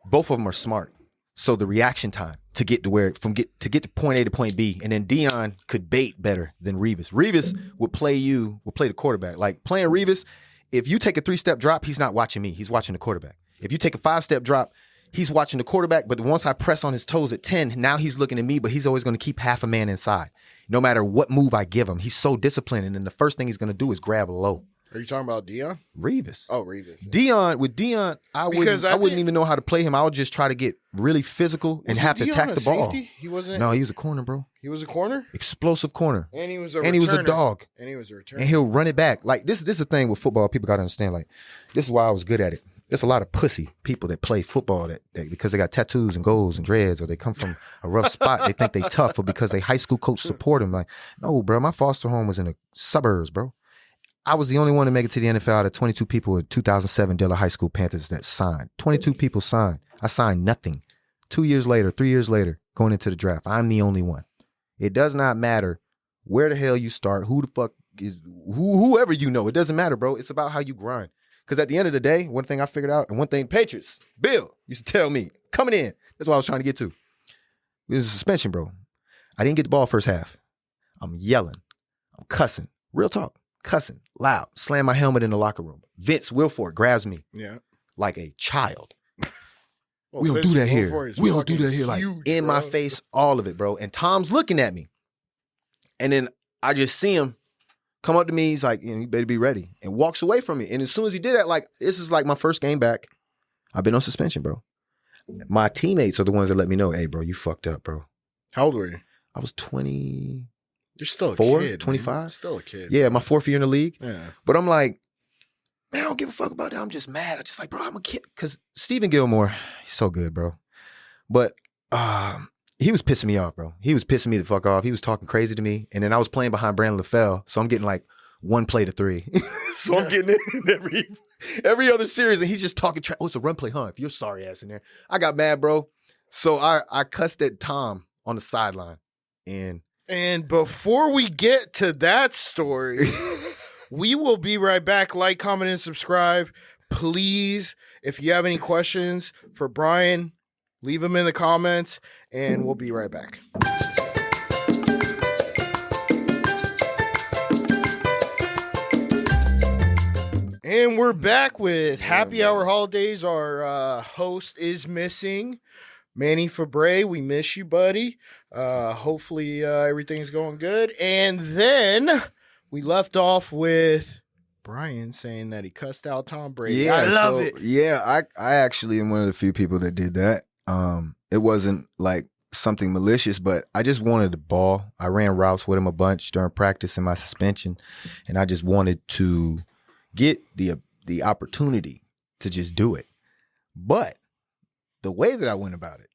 both of them are smart, so the reaction time to get to point A to point B, and then Dion could bait better than Revis. Revis would play the quarterback. Like playing Revis, if you take a 3-step drop, he's not watching me. He's watching the quarterback. If you take a 5-step drop, he's watching the quarterback. But once I press on his toes at 10, now he's looking at me. But he's always going to keep half a man inside, no matter what move I give him. He's so disciplined, and then the first thing he's going to do is grab low. Are you talking about Dion? Revis. Oh, Revis. Yeah. Dion, I wouldn't even know how to play him. I would just try to get really physical and have to attack the ball. He wasn't. No, he was a corner, bro. He was a corner? Explosive corner. And he was a dog. And he was a returner. And he'll run it back. Like this is the thing with football. People got to understand. Like this is why I was good at it. There's a lot of pussy people that play football that because they got tattoos and goals and dreads, or they come from a rough spot, they think they tough, or because they high school coach support them. Like, no, bro, my foster home was in the suburbs, bro. I was the only one to make it to the NFL out of 22 people in 2007 Dillard High School Panthers that signed. 22 people signed. I signed nothing. 3 years later, going into the draft, I'm the only one. It does not matter where the hell you start, who the fuck is, whoever you know. It doesn't matter, bro. It's about how you grind. Because at the end of the day, one thing I figured out, and one thing Patriots, Bill used to tell me, coming in, that's what I was trying to get to. It was a suspension, bro. I didn't get the ball first half. I'm yelling. I'm cussing. Real talk. Cussing. Loud. Slam my helmet in the locker room. Vince Wilfork grabs me. Yeah. Like a child. Well, we don't do that here. We don't do that here. Like huge, in my face, all of it, bro. And Tom's looking at me. And then I just see him come up to me. He's like, you better be ready. And walks away from me. And as soon as he did that, like, this is like my first game back. I've been on suspension, bro. My teammates are the ones that let me know, hey, bro, you fucked up, bro. How old were you? I was 20. You're still a 4, kid. 25. Still a kid. Yeah, my 4th year in the league. Yeah. But I'm like, man, I don't give a fuck about that. I'm just mad. I'm just like, bro, I'm a kid. Because Stephen Gilmore, he's so good, bro. But he was pissing me off, bro. He was pissing me the fuck off. He was talking crazy to me. And then I was playing behind Brandon LaFell. So I'm getting like 1 play to 3. So I'm getting in every other series. And he's just talking trash. Oh, it's a run play, huh? If you're sorry ass in there. I got mad, bro. So I cussed at Tom on the sideline. And before we get to that story, we will be right back. Like, comment, and subscribe. Please, if you have any questions for Brian, leave them in the comments, and we'll be right back. And we're back with Happy Hour Holidaze. Our host is missing. Manny Febre, we miss you, buddy. Hopefully everything's going good. And then we left off with Brian saying that he cussed out Tom Brady. Yeah, I love it. Yeah, I actually am one of the few people that did that. It wasn't like something malicious, but I just wanted the ball. I ran routes with him a bunch during practice in my suspension, and I just wanted to get the opportunity to just do it. But the way that I went about it,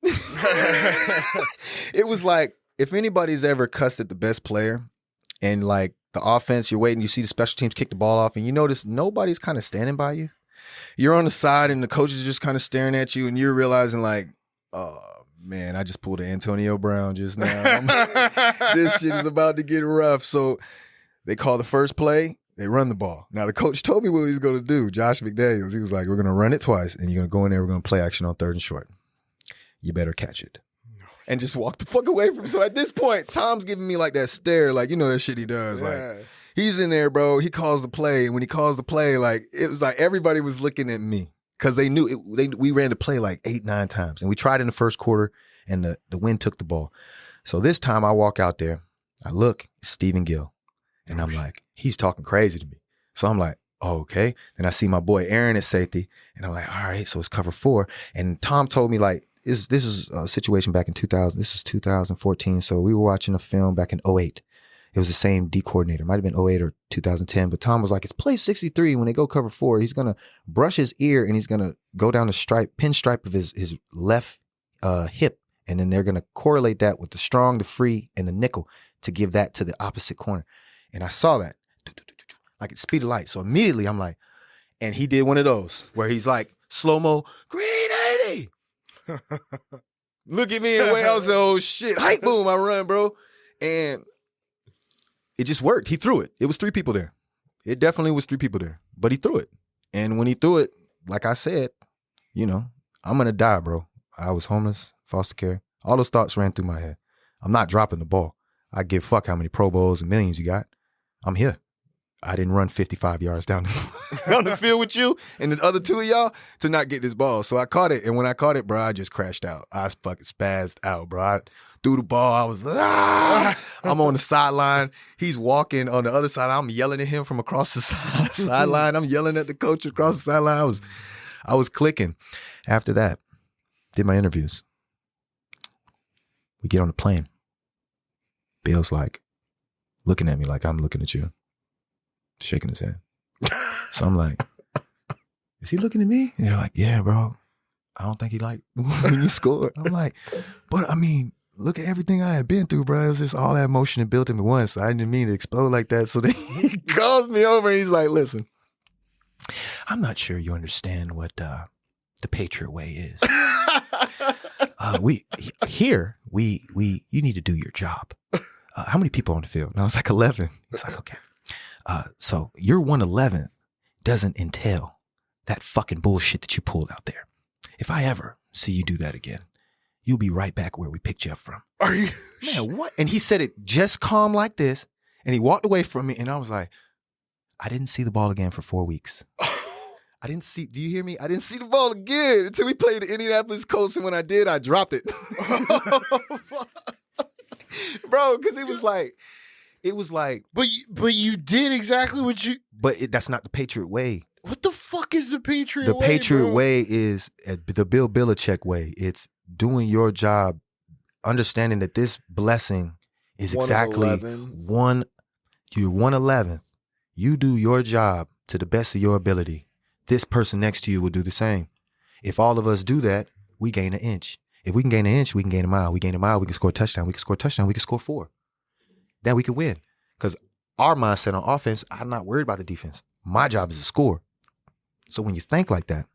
it was like, if anybody's ever cussed at the best player and like the offense, you're waiting, you see the special teams kick the ball off and you notice nobody's kind of standing by you. You're on the side and the coaches are just kind of staring at you and you're realizing like, oh man, I just pulled an Antonio Brown just now. This shit is about to get rough. So they call the first play. They run the ball. Now, the coach told me what he was going to do, Josh McDaniels. He was like, we're going to run it twice, and you're going to go in there, we're going to play action on 3rd and short. You better catch it. And just walk the fuck away from him. So at this point, Tom's giving me like that stare, like, you know that shit he does. Yeah. Like, he's in there, bro. He calls the play. And when he calls the play, like, it was like everybody was looking at me because they knew we ran the play like 8, 9 times. And we tried in the first quarter, and the wind took the ball. So this time I walk out there. I look, it's Stephen Gill. And I'm like, he's talking crazy to me. So I'm like, oh, okay. Then I see my boy Aaron at safety. And I'm like, all right, so it's cover 4. And Tom told me, like, this is a situation back in 2000. This is 2014. So we were watching a film back in 2008. It was the same D coordinator. Might have been 08 or 2010. But Tom was like, it's play 63. When they go cover 4, he's going to brush his ear and he's going to go down the pinstripe of his left hip. And then they're going to correlate that with the strong, the free, and the nickel to give that to the opposite corner. And I saw that like at speed of light. So immediately I'm like, and he did one of those where he's like, slow-mo, green 80. Look at me and way I was like, oh shit, hike boom, I run, bro. And it just worked. He threw it. It was 3 people there. It definitely was 3 people there. But he threw it. And when he threw it, like I said, you know, I'm going to die, bro. I was homeless, foster care. All those thoughts ran through my head. I'm not dropping the ball. I give fuck how many Pro Bowls and millions you got. I'm here. I didn't run 55 yards down the field with you and the other 2 of y'all to not get this ball. So I caught it. And when I caught it, bro, I just crashed out. I fucking spazzed out, bro. I threw the ball. I was like, ah! I'm on the sideline. He's walking on the other side. I'm yelling at him from across the sideline. I'm yelling at the coach across the sideline. I was clicking. After that, did my interviews. We get on the plane. Bill's like looking at me like I'm looking at you. Shaking his head. So I'm like, is he looking at me? And they're like, yeah, bro. I don't think he liked when you scored. I'm like, but I mean, look at everything I had been through, bro. It was just all that emotion and built in me once. So I didn't mean to explode like that. So then he calls me over and he's like, listen, I'm not sure you understand what the Patriot way is. You need to do your job. How many people on the field? And I was like 11. He's like, okay. So your 111th doesn't entail that fucking bullshit that you pulled out there. If I ever see you do that again, you'll be right back where we picked you up from. Are you? Man, what? And he said it just calm like this. And he walked away from me and I was like, I didn't see the ball again for 4 weeks. I didn't see, do you hear me? I didn't see the ball again until we played the Indianapolis Colts. And when I did, I dropped it. Bro, because it was like, but you did exactly what you. But that's not the Patriot way. What the fuck is the Patriot way? The Patriot bro? way is the Bill Belichick way. It's doing your job, understanding that this blessing is exactly you're 111th. You do your job to the best of your ability. This person next to you will do the same. If all of us do that, we gain an inch. If we can gain an inch, we can gain a mile. We gain a mile, we can score a touchdown. We can score a touchdown, we can score 4. Then we can win. Because our mindset on offense, I'm not worried about the defense. My job is to score. So when you think like that,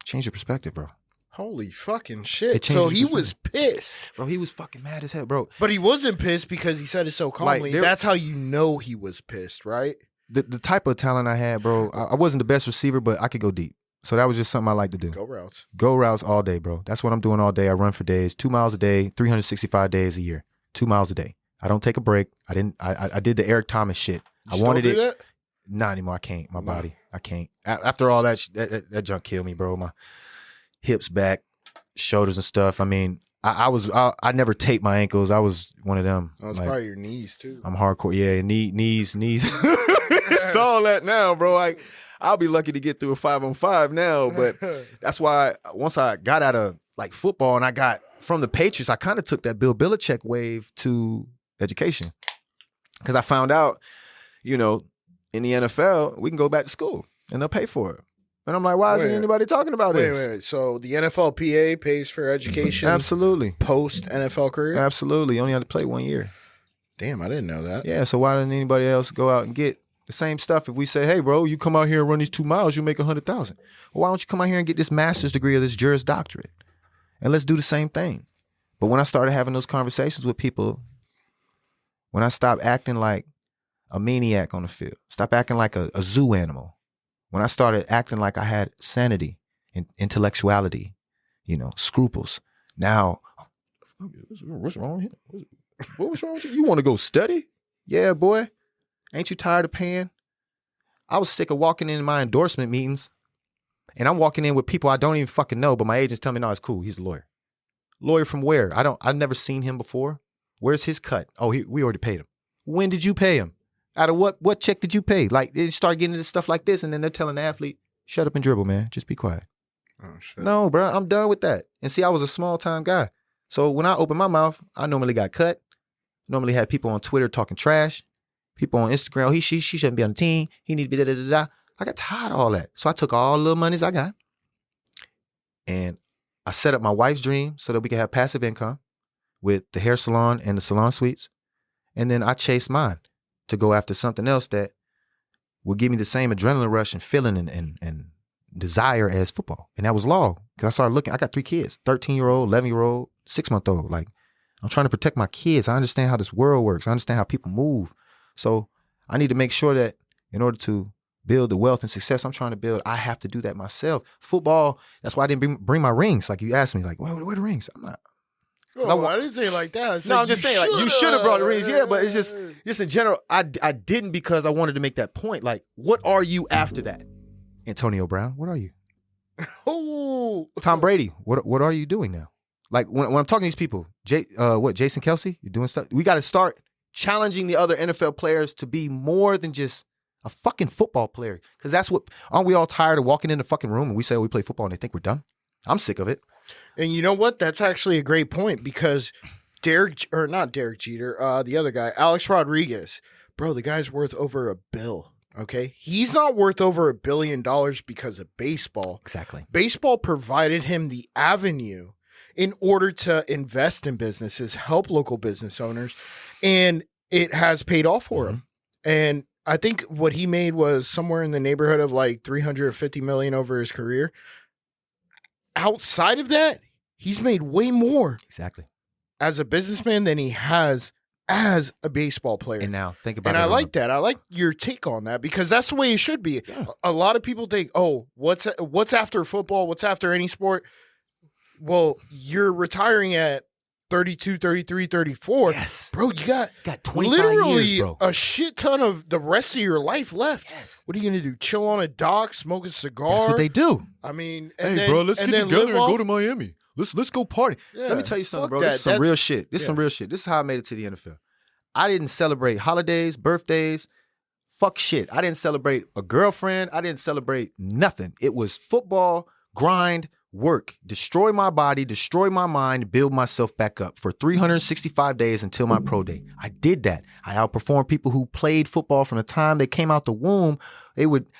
change your perspective, bro. Holy fucking shit. So he was pissed. Bro, he was fucking mad as hell, bro. But he wasn't pissed because he said it so calmly. Like, that's how you know he was pissed, right? The type of talent I had, bro, I wasn't the best receiver, but I could go deep. So that was just something I like to do. Go routes. Go routes all day, bro. That's what I'm doing all day. I run for days, 2 miles a day, 365 days a year, 2 miles a day. I don't take a break. I did the Eric Thomas shit. I wanted it. That? Not anymore. I can't. My body. I can't. After all that junk killed me, bro. My hips back, shoulders and stuff. I mean, I never taped my ankles. I was one of them. Oh, it's like, probably your knees too. I'm hardcore. Yeah, knees. It's all that now, bro. I'll be lucky to get through a 5-on-5 now. But that's why once I got out of like football and I got from the Patriots, I kind of took that Bill Belichick wave to education. Because I found out, you know, in the NFL, we can go back to school and they'll pay for it. And I'm like, why isn't anybody talking about this? Wait. So the NFLPA pays for education? Absolutely. Post NFL career? Absolutely. You only had to play 1 year. Damn, I didn't know that. Yeah, so why didn't anybody else go out and get the same stuff? If we say, hey, bro, you come out here and run these 2 miles, you make 100,000. Well, why don't you come out here and get this master's degree or this Juris Doctorate? And let's do the same thing. But when I started having those conversations with people, when I stopped acting like a maniac on the field, stop acting like a zoo animal, when I started acting like I had sanity and intellectuality, you know, scruples, now, what's wrong with him? What was wrong with you? You want to go study? Yeah, boy. Ain't you tired of paying? I was sick of walking in my endorsement meetings, and I'm walking in with people I don't even fucking know, but my agents tell me, no, it's cool. He's a lawyer. Lawyer from where? I've never seen him before. Where's his cut? Oh, we already paid him. When did you pay him? Out of what check did you pay? Like, they start getting into stuff like this, and then they're telling the athlete, shut up and dribble, man. Just be quiet. Oh, shit. No, bro, I'm done with that. And see, I was a small-time guy. So when I opened my mouth, I normally got cut. Normally had people on Twitter talking trash. People on Instagram, she shouldn't be on the team. He need to be da-da-da-da. I got tired of all that. So I took all the little monies I got and I set up my wife's dream so that we could have passive income with the hair salon and the salon suites. And then I chased mine to go after something else that would give me the same adrenaline rush and feeling and desire as football. And that was law. Because I started looking, I got 3 kids, 13-year-old, 11-year-old, 6-month-old. Like, I'm trying to protect my kids. I understand how this world works. I understand how people move. So I need to make sure that in order to build the wealth and success I'm trying to build, I have to do that myself. Football, that's why I didn't bring my rings. Like you asked me, like, where are the rings? I'm not. Oh, I didn't say it like that. I'm just saying, like, you should have brought the rings. Yeah, but it's just in general, I didn't because I wanted to make that point. Like, what are you after that? Antonio Brown, what are you? Oh, Tom Brady, what are you doing now? Like, when I'm talking to these people, Jason Kelsey, you're doing stuff. We got to start challenging the other NFL players to be more than just a fucking football player. Because aren't we all tired of walking in the fucking room and we say, we play football and they think we're dumb? I'm sick of it. And you know what? That's actually a great point because not Derek Jeter, the other guy, Alex Rodriguez, bro, the guy's worth over $1 billion. Okay. He's not worth over $1 billion because of baseball. Exactly. Baseball provided him the avenue in order to invest in businesses, help local business owners, and it has paid off for him. And I think what he made was somewhere in the neighborhood of like $350 million over his career. Outside of that, he's made way more exactly as a businessman than he has as a baseball player. And now think about it. And I like that. I like your take on that because that's the way it should be. Yeah. A lot of people think, oh, what's after football? What's after any sport? Well, you're retiring at 32, 33, 34. Yes. Bro, you got 25 literally years, bro. A shit ton of the rest of your life left. Yes. What are you going to do? Chill on a dock, smoke a cigar? That's what they do. I mean, bro, let's get together and go to Miami. Let's go party. Yeah, let me tell you something, bro. This is some real shit. This is some real shit. This is how I made it to the NFL. I didn't celebrate holidays, birthdays, fuck shit. I didn't celebrate a girlfriend. I didn't celebrate nothing. It was football, grind, work, destroy my body, destroy my mind, build myself back up for 365 days until my pro day. I did that. I outperformed people who played football from the time they came out the womb.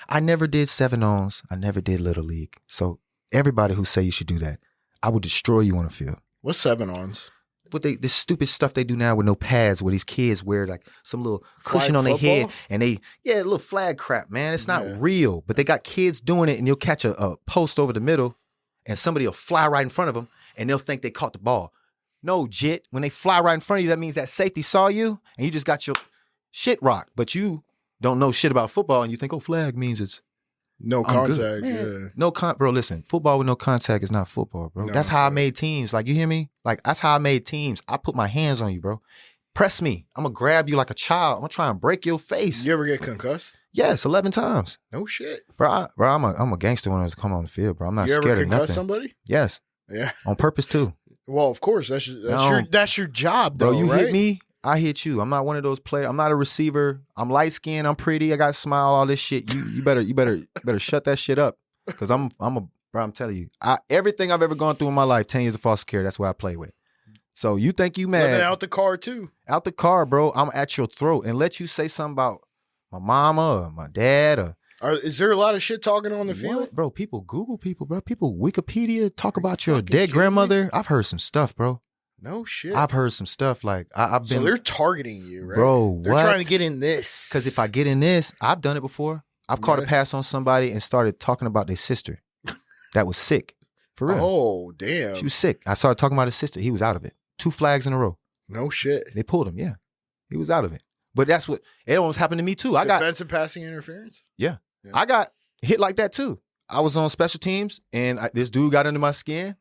I never did 7-ons. I never did Little League. So everybody who say you should do that, I would destroy you on the field. What's 7-ons? What this stupid stuff they do now with no pads, where these kids wear like some little cushion Flag on their head, football? and a little flag crap, man. It's not real, but they got kids doing it, and you'll catch a post over the middle, and somebody will fly right in front of them, and they'll think they caught the ball. No, jit. When they fly right in front of you, that means that safety saw you, and you just got your shit rocked. But you don't know shit about football, and you think, oh, flag means it's no contact. Yeah. Bro, listen, football with no contact is not football, bro. That's how I made teams. Like, you hear me? Like, that's how I made teams. I put my hands on you, bro. Press me. I'm going to grab you like a child. I'm going to try and break your face. You ever get concussed? Yes, 11 times. No shit. Bro, I'm a gangster when I come on the field, bro. I'm not scared of nothing. You ever concuss somebody? Yes. Yeah. On purpose, too. Well, of course. That's your job, though, bro, you right? hit me, I hit you. I'm not one of those players. I'm not a receiver. I'm light skinned. I'm pretty. I got a smile. All this shit. You better shut that shit up. Because I'm telling you, everything I've ever gone through in my life, 10 years of foster care, that's what I play with. So you think you mad? Living out the car too. Out the car, bro. I'm at your throat and let you say something about my mama or my dad or. Is there a lot of shit talking on the field? Bro, people Google people, bro. People Wikipedia talk about your dead grandmother. I've heard some stuff, bro. No shit. I've heard some stuff like I've been. So they're targeting you, right? Bro, they're trying to get in this. Because if I get in this, I've done it before. I've caught a pass on somebody and started talking about their sister that was sick. For real. Oh, damn. She was sick. I started talking about his sister. He was out of it. 2 flags in a row. No shit. They pulled him, yeah. He was out of it. But that's what, it almost happened to me too. Defensive passing interference? Yeah. I got hit like that too. I was on special teams and this dude got under my skin.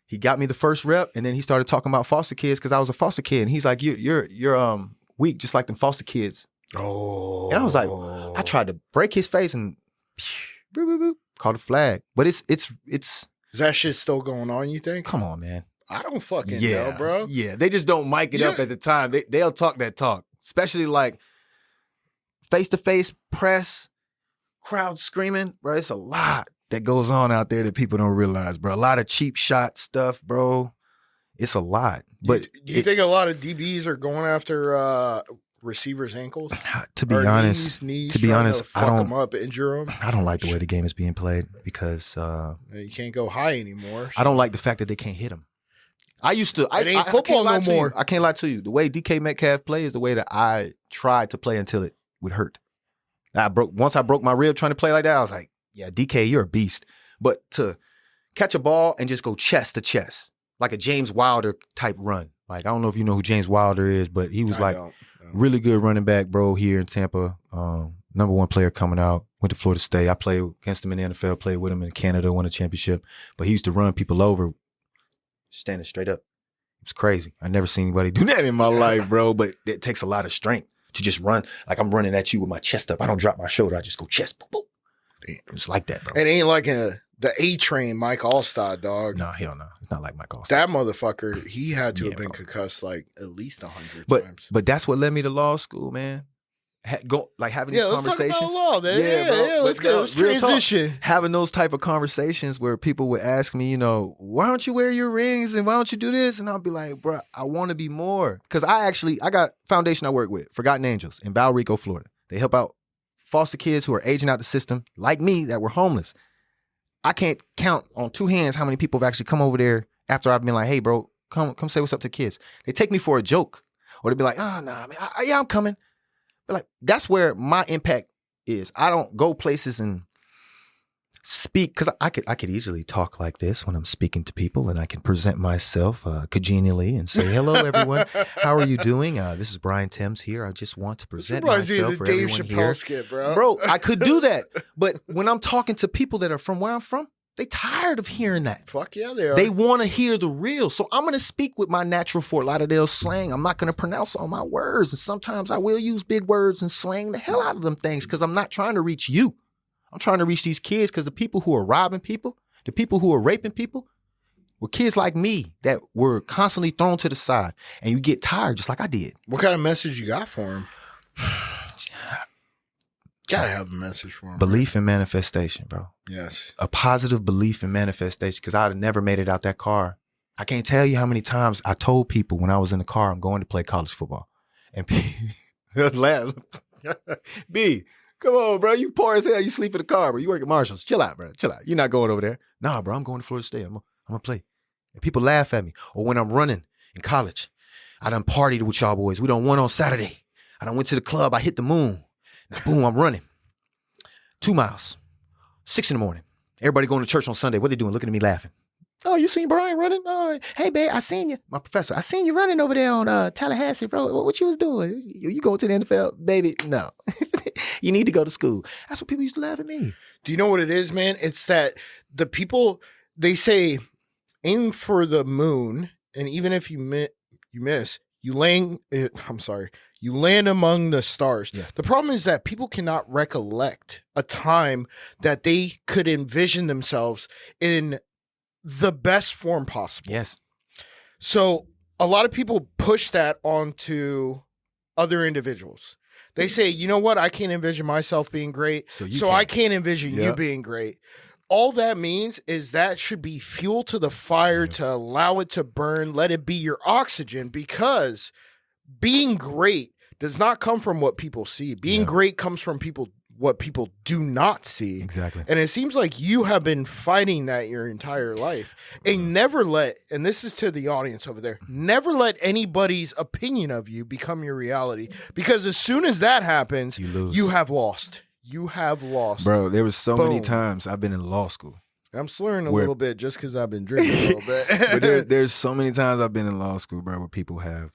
He got me the first rep and then he started talking about foster kids because I was a foster kid. And he's like, you're weak just like them foster kids. Oh. And I was like, I tried to break his face and called a flag. But it's Is that shit still going on, you think? Come on, man. I don't fucking know, bro. Yeah, they just don't mic it up at the time. They'll talk that talk, especially like face-to-face press, crowd screaming. Bro, it's a lot that goes on out there that people don't realize, bro. A lot of cheap shot stuff, bro. It's a lot. But do you think a lot of DBs are going after receivers' ankles? To be Or honest, knees to be trying honest, fuck them up, injure them. I don't like the way the game is being played because You can't go high anymore. I don't like the fact that they can't hit them. I used to. It ain't football no more. I can't lie to you. The way DK Metcalf plays is the way that I tried to play until it would hurt. Once I broke my rib trying to play like that, I was like, yeah, DK, you're a beast. But to catch a ball and just go chest to chest, like a James Wilder type run. Like, I don't know if you know who James Wilder is, but he was really good running back, bro, here in Tampa. Number one player coming out. Went to Florida State. I played against him in the NFL, played with him in Canada, won a championship. But he used to run people over standing straight up. It was crazy. I never seen anybody do that in my life, bro. But it takes a lot of strength to just run. Like I'm running at you with my chest up. I don't drop my shoulder. I just go chest. Boop, boop. It's like that, bro. It ain't like the A-Train Mike Allstott, dog. No, hell no. It's not like Mike Allstott. That motherfucker, he had to have been concussed like at least 100 times. But that's what led me to law school, man. Having these conversations. Let's talk about law, man. Yeah, let's transition. Having those type of conversations where people would ask me, why don't you wear your rings and why don't you do this? And I'll be like, bro, I want to be more. Because I got a foundation I work with, Forgotten Angels in Valrico, Florida. They help out foster kids who are aging out the system, like me, that were homeless. I can't count on two hands how many people have actually come over there after I've been like, hey, bro, come say what's up to kids. They take me for a joke. Or they'd be like, oh, nah, man, I'm coming. But like, that's where my impact is. I don't go places and speak, because I could easily talk like this when I'm speaking to people, and I can present myself congenially and say, hello, everyone. How are you doing? This is Brian Tyms here. I just want to present myself for Dave everyone Chappelle here. skit, bro. Bro, I could do that. But when I'm talking to people that are from where I'm from, they tired of hearing that. Fuck yeah, they are. They want to hear the real. So I'm going to speak with my natural Fort Lauderdale slang. I'm not going to pronounce all my words. And sometimes I will use big words and slang the hell out of them things because I'm not trying to reach you. I'm trying to reach these kids because the people who are robbing people, the people who are raping people, were kids like me that were constantly thrown to the side. And you get tired just like I did. What kind of message you got for them? Gotta have a message for them. Belief and manifestation, bro. Yes. A positive belief and manifestation, because I'd have never made it out that car. I can't tell you how many times I told people when I was in the car, I'm going to play college football. And people laugh. B, come on, bro. You poor as hell. You sleep in the car, bro. You work at Marshall's. Chill out, bro. Chill out. You're not going over there. Nah, bro. I'm going to Florida State. I'm going to play. And people laugh at me. Or when I'm running in college, I done partied with y'all boys. We done won on Saturday. I done went to the club. I hit the moon. Now, boom, I'm running. 2 miles. 6 a.m. Everybody going to church on Sunday. What they doing? Looking at me laughing. Oh, you seen Brian running? Oh, hey, babe, I seen you. My professor, I seen you running over there on Tallahassee, bro. What you was doing? You going to the NFL? Baby, no. You need to go to school. That's what people used to laugh at me. Do you know what it is, man? It's that the people, they say, aim for the moon, and even if you miss, you land among the stars. Yeah. The problem is that people cannot recollect a time that they could envision themselves in the best form possible. Yes. So a lot of people push that onto other individuals. They say, you know what? I can't envision myself being great, so I can't envision you being great. All that means is that should be fuel to the fire to allow it to burn, let it be your oxygen, because being great does not come from what people see. Being great comes from what people do not see. Exactly. And it seems like you have been fighting that your entire life. And never let, and this is to the audience over there, never let anybody's opinion of you become your reality. Because as soon as that happens, you lose. You have lost. You have lost. Bro, there was so many times I've been in law school. I'm slurring a little bit just because I've been drinking a little bit. But there's so many times I've been in law school, bro, where people have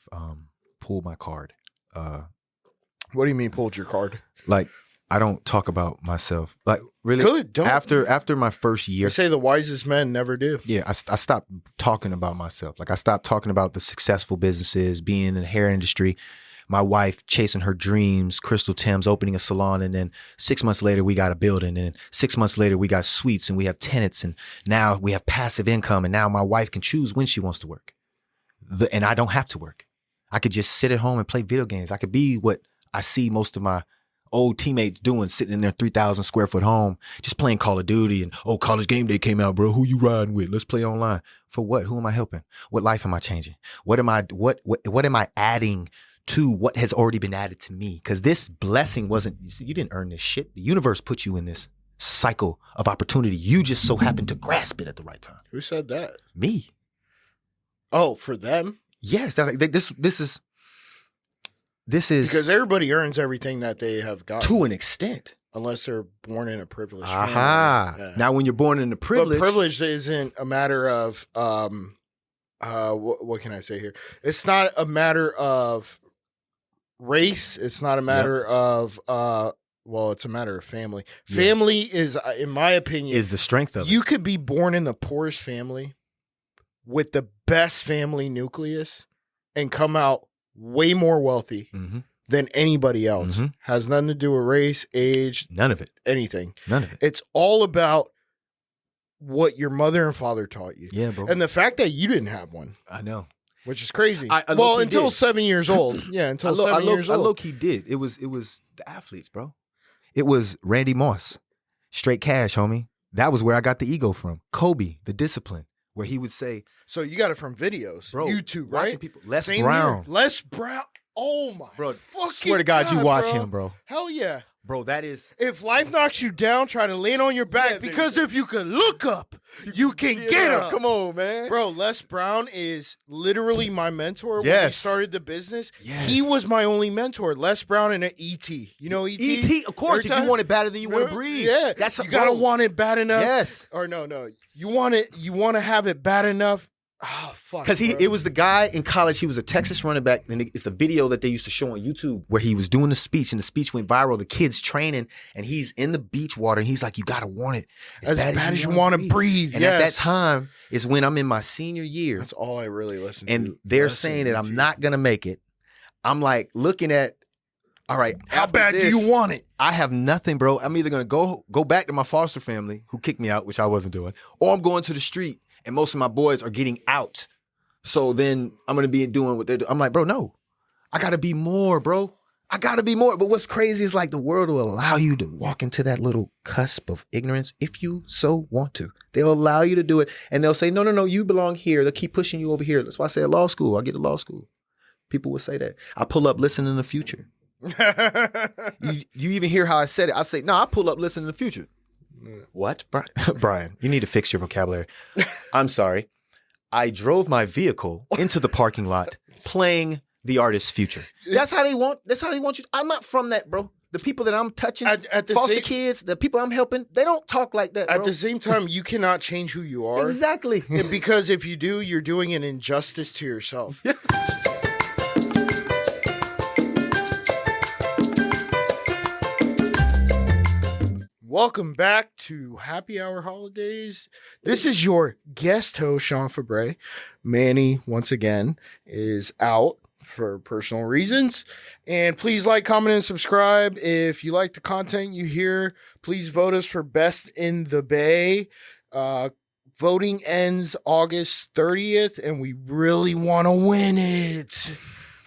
pulled my card. What do you mean pulled your card? Like, I don't talk about myself. Like, really? Good. Don't. After my first year. They say the wisest men never do. Yeah, I stopped talking about myself. Like, I stopped talking about the successful businesses, being in the hair industry, my wife chasing her dreams, Crystal Timms opening a salon, and then 6 months later we got a building, and 6 months later we got suites and we have tenants, and now we have passive income, and now my wife can choose when she wants to work. And I don't have to work. I could just sit at home and play video games. I could be what I see most of my old teammates doing, sitting in their 3,000 square foot home, just playing Call of Duty and, oh, College Game Day came out, bro. Who you riding with? Let's play online. For what? Who am I helping? What life am I changing? What am I adding to what has already been added to me. Because this blessing wasn't, you didn't earn this shit. The universe put you in this cycle of opportunity. You just so happened to grasp it at the right time. Who said that? Me. Oh, for them? Yes. That's like, this is because everybody earns everything that they have gotten. To an extent. Unless they're born in a privileged family. Yeah. Now, when you're born in a privilege. But privilege isn't a matter of, what can I say here? It's not a matter of race. It's not a matter of, it's a matter of family. Yeah. Family is, in my opinion, is the strength of it. You could be born in the poorest family with the best family nucleus and come out way more wealthy than anybody else. Has nothing to do with race, age, none of it, anything. None of it. It's all about what your mother and father taught you. Yeah, bro. And the fact that you didn't have one. I know. Which is crazy. Until 7 years old. Yeah, until 7 years old. I low-key did. It was the athletes, bro. It was Randy Moss. Straight cash, homie. That was where I got the ego from. Kobe, the discipline, where he would say. So you got it from videos, bro, YouTube, right? Watching people. Les Brown. Les Brown. Oh my bro, fucking swear to God, you watch him, bro. Hell yeah. Bro, that is. If life knocks you down, try to land on your back because if you could look up, you can get up. Come on, man. Bro, Les Brown is literally my mentor when we started the business. Yes. He was my only mentor. Les Brown and E.T. You know E.T.? E.T., of course. If you want it better than you want to breathe. Yeah. That's you got to want it bad enough. Yes. Or no. You want to have it bad enough. Oh, fuck. Because it was the guy in college, he was a Texas running back, and it's a video that they used to show on YouTube where he was doing the speech, and the speech went viral. The kid's training, and he's in the beach water, and he's like, you got to want it as bad as you want to breathe. And at that time is when I'm in my senior year. That's all I really listened to. And they're saying that I'm not going to make it. I'm like looking at, all right. How bad do you want it? I have nothing, bro. I'm either going to go back to my foster family who kicked me out, which I wasn't doing, or I'm going to the street. And most of my boys are getting out. So then I'm going to be doing what they're doing. I'm like, bro, no. I got to be more, bro. I got to be more. But what's crazy is like the world will allow you to walk into that little cusp of ignorance if you so want to. They'll allow you to do it. And they'll say, no, you belong here. They'll keep pushing you over here. That's why I say at law school. I get to law school. People will say that. I pull up, listen in the future. you even hear how I said it. I say, no, I pull up, listen in the future. What? Brian, you need to fix your vocabulary. I'm sorry. I drove my vehicle into the parking lot playing the artist's Future. That's how they want you. I'm not from that, bro. The people that I'm touching, foster kids, the people I'm helping, they don't talk like that, bro. At the same time, you cannot change who you are. Exactly. Because if you do, you're doing an injustice to yourself. Welcome back to Happy Hour Holidaze. This is your guest host, Sean Febre. Manny, once again, is out for personal reasons. And please like, comment, and subscribe. If you like the content you hear, please vote us for Best in the Bay. Voting ends August 30th, and we really want to win it.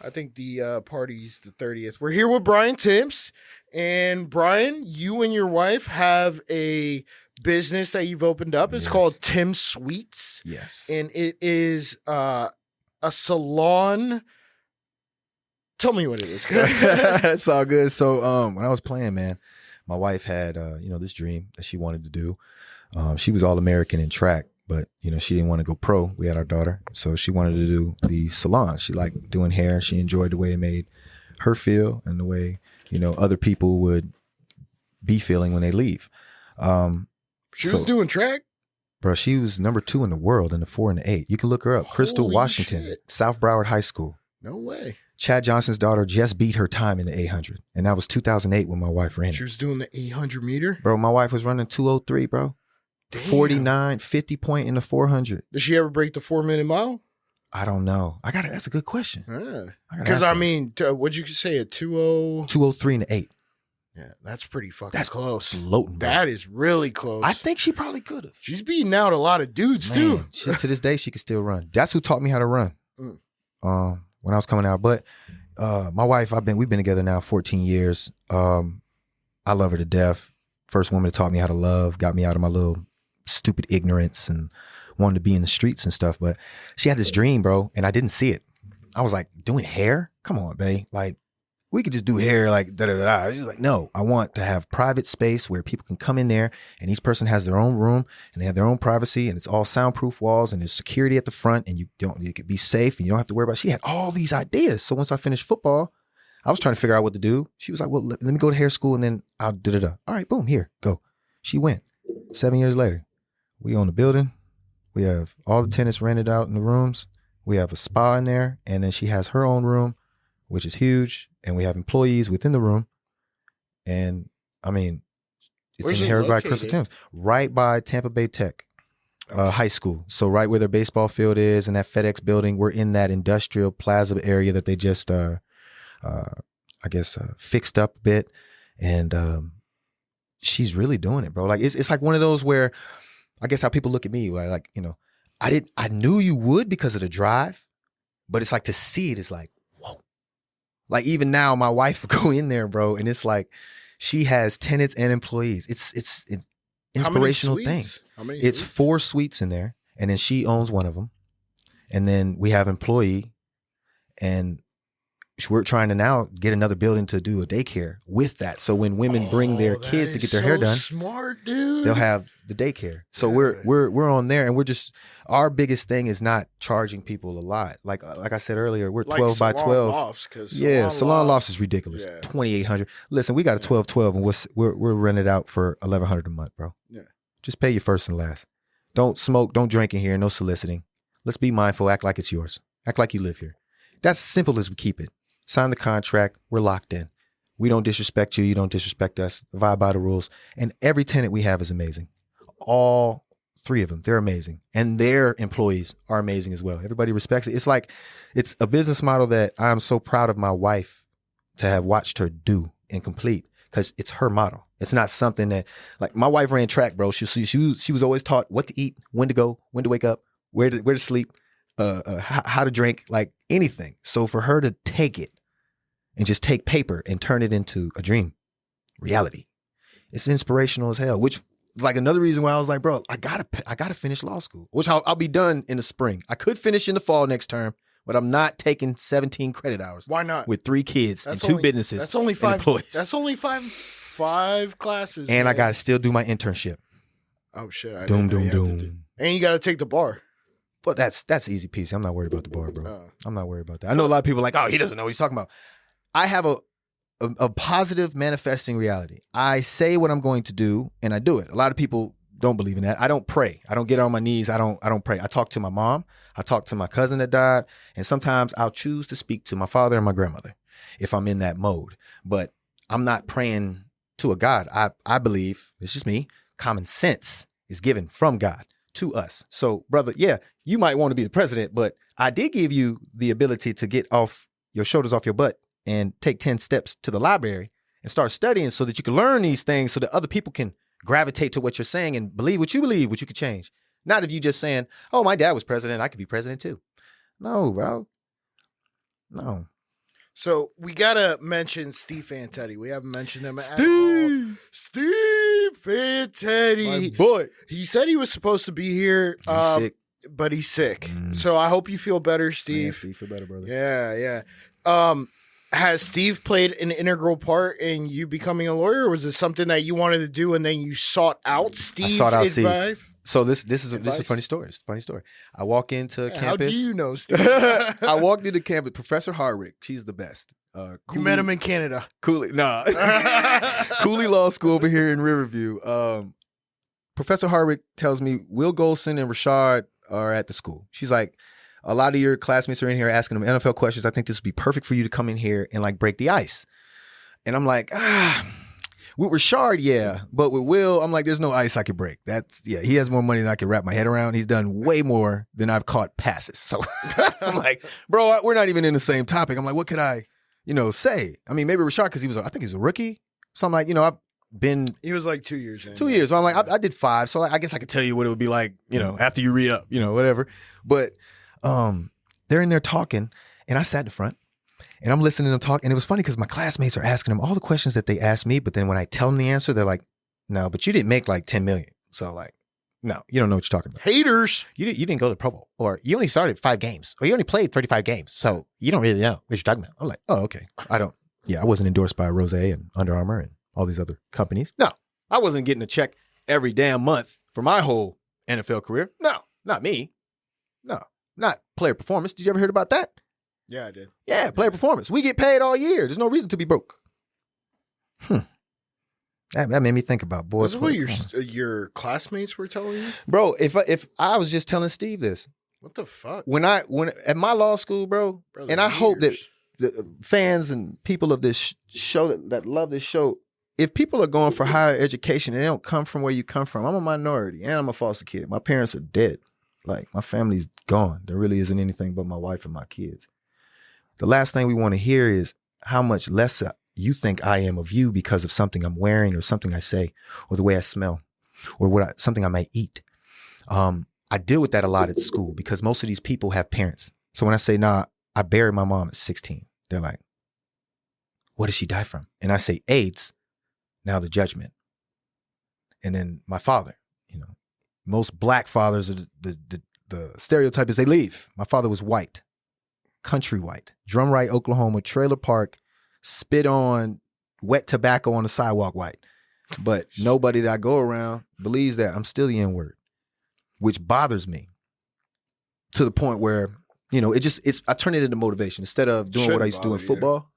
I think the party's the 30th. We're here with Brian Tyms. And Brian, you and your wife have a business that you've opened up. It's called Tyms Sweets. Yes. And it is a salon. Tell me what it is. It's all good. So when I was playing, man, my wife had this dream that she wanted to do. She was All-American in track, but she didn't want to go pro. We had our daughter, so she wanted to do the salon. She liked doing hair. She enjoyed the way it made her feel and the way other people would be feeling when they leave. She was doing track? Bro, she was number 2 in the world in the 4 and the 8. You can look her up. Crystal Washington, shit. South Broward High School. No way. Chad Johnson's daughter just beat her time in the 800. And that was 2008 when my wife ran it. She was doing the 800 meter? Bro, my wife was running 203, bro. Damn. 49, 50 point in the 400. Did she ever break the 4-minute mile? I don't know. that's a good question. Because what'd you say, a 20? 203 in the 8. Yeah, that's pretty fucking close. Floating, bro. That is really close. I think she probably could have. She's beating out a lot of dudes too. To this day, she can still run. That's who taught me how to run. When I was coming out. But my wife, we've been together now 14 years. I love her to death. First woman that taught me how to love, got me out of my little stupid ignorance and wanted to be in the streets and stuff. But she had this dream, bro, and I didn't see it. I was like, doing hair? Come on, babe. Like, we could just do hair like da-da-da-da. She's like, no, I want to have private space where people can come in there and each person has their own room and they have their own privacy and it's all soundproof walls and there's security at the front and you could be safe and you don't have to worry about it. She had all these ideas. So once I finished football, I was trying to figure out what to do. She was like, well, let me go to hair school and then I'll da-da-da. All right, boom, here, go. She went. 7 years later, we own the building. We have all the tenants rented out in the rooms. We have a spa in there and then she has her own room, which is huge. And we have employees within the room. And I mean, it's inherited by Crystal Tims, right by Tampa Bay Tech High School. So right where their baseball field is and that FedEx building, we're in that industrial plaza area that they just, fixed up a bit. And she's really doing it, bro. Like, it's like one of those where I guess how people look at me, like, you know, I knew you would because of the drive, but it's like to see it is like, whoa. Like even now, my wife will go in there, bro, and it's like she has tenants and employees. It's inspirational thing. It's 4 suites in there, and then she owns one of them, and then we have employee, and we're trying to now get another building to do a daycare with that. So when women bring their kids to get their hair done, smart, dude, they'll have the daycare. So we're on there, and we're just, our biggest thing is not charging people a lot. Like I said earlier, we're 12 by 12. Lofts, salon lofts is ridiculous. Yeah. 2,800. Listen, we got a 12-12, and we're rented out for $1,100 a month, bro. Yeah. Just pay your first and last. Don't smoke, don't drink in here, no soliciting. Let's be mindful, act like it's yours. Act like you live here. That's simple as we keep it. Sign the contract, we're locked in. We don't disrespect you, you don't disrespect us, abide by the rules. And every tenant we have is amazing. All 3 of them, they're amazing. And their employees are amazing as well. Everybody respects it. It's like, it's a business model that I'm so proud of my wife to have watched her do and complete, because it's her model. It's not something that, like, my wife ran track, bro. She was always taught what to eat, when to go, when to wake up, where to sleep, how to drink, like anything. So for her to take it and just take paper and turn it into a dream, reality, it's inspirational as hell, which is like another reason why I was like, bro, I gotta finish law school, which I'll be done in the spring. I could finish in the fall next term, but I'm not taking 17 credit hours. Why not? With 3 kids and 2 businesses. That's only 5 employees. That's only five classes. And man, I gotta still do my internship. Oh shit! Doom. And you gotta take the bar. But that's easy peasy. I'm not worried about the bar, bro. I'm not worried about that. I know a lot of people are like, oh, he doesn't know what he's talking about. I have a positive manifesting reality. I say what I'm going to do and I do it. A lot of people don't believe in that. I don't pray. I don't get on my knees. I don't pray. I talk to my mom. I talk to my cousin that died. And sometimes I'll choose to speak to my father and my grandmother if I'm in that mode. But I'm not praying to a God. I believe, it's just me, common sense is given from God to us. So, brother, yeah, you might want to be the president, but I did give you the ability to get off your shoulders off your butt and take 10 steps to the library and start studying so that you can learn these things so that other people can gravitate to what you're saying and believe, what you could change. Not if you just saying, oh, my dad was president, I could be president too. No, bro. No. So we gotta mention Steve Fantetti. We haven't mentioned him at all. Steve Fantetti. My boy. He said he was supposed to be here, but he's sick. So I hope you feel better, Steve. Yeah, Steve, feel better, brother. Yeah. Has Steve played an integral part in you becoming a lawyer, or was it something that you wanted to do and then you sought out Steve's advice? Steve. So this is a funny story. It's a funny story. I walk into campus. How do you know, Steve? I walked into campus. Professor Hardwick, she's the best. You met him in Canada. Cooley Law School over here in Riverview. Professor Hardwick tells me Will Golson and Rashad are at the school. She's like, a lot of your classmates are in here asking them NFL questions. I think this would be perfect for you to come in here and like break the ice. And I'm like, with Rashard, yeah. But with Will, I'm like, there's no ice I could break. He has more money than I can wrap my head around. He's done way more than I've caught passes. So I'm like, bro, we're not even in the same topic. I'm like, what could I, say? I mean, maybe Rashard, because I think he was a rookie. So I'm like, I've been. He was like 2 years in. 2 years. So I'm like, I did 5. So I guess I could tell you what it would be like, after you re-up, whatever. But they're in there talking, and I sat in the front. And I'm listening to them talk. And it was funny because my classmates are asking them all the questions that they asked me. But then when I tell them the answer, they're like, no, but you didn't make like 10 million. So like, No, you don't know what you're talking about. Haters. You didn't go to Pro Bowl, or you only started 5 games, or you only played 35 games. So you don't really know what you're talking about. I'm like, oh, okay. I wasn't endorsed by Rose and Under Armour and all these other companies. No, I wasn't getting a check every damn month for my whole NFL career. No, not me. No, not player performance. Did you ever hear about that? Yeah, I did. Yeah, player performance. We get paid all year. There's no reason to be broke. That made me think about boys. Was it what your classmates were telling you? Bro, if I was just telling Steve this. What the fuck? When at my law school, bro, and I hope that the fans and people of this show that love this show, if people are going for higher education and they don't come from where you come from, I'm a minority and I'm a foster kid. My parents are dead. Like, my family's gone. There really isn't anything but my wife and my kids. The last thing we want to hear is how much less you think I am of you because of something I'm wearing or something I say or the way I smell or something I might eat. I deal with that a lot at school because most of these people have parents. So when I say, nah, I buried my mom at 16, they're like, what did she die from? And I say AIDS, now the judgment. And then my father, most black fathers, the stereotype is they leave. My father was white, country white, Drumright, Oklahoma, trailer park, spit on, wet tobacco on the sidewalk white. But nobody that I go around believes that I'm still the N-word, which bothers me to the point where, I turn it into motivation instead of doing what I used to do in football.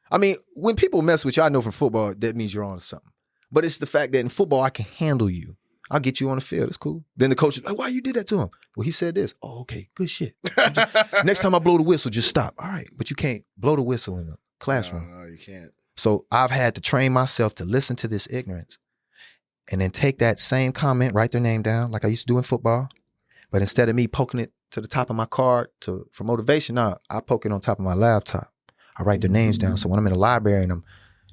I mean, when people mess with you, I know from football, that means you're on to something. But it's the fact that in football, I can handle you. I'll get you on the field. It's cool. Then the coach is like, why you did that to him? Well, he said this. Oh, okay. Good shit. Next time I blow the whistle, just stop. All right. But you can't blow the whistle in a classroom. No, you can't. So I've had to train myself to listen to this ignorance and then take that same comment, write their name down like I used to do in football. But instead of me poking it to the top of my card for motivation, I poke it on top of my laptop. I write their names down. So when I'm in the library and I'm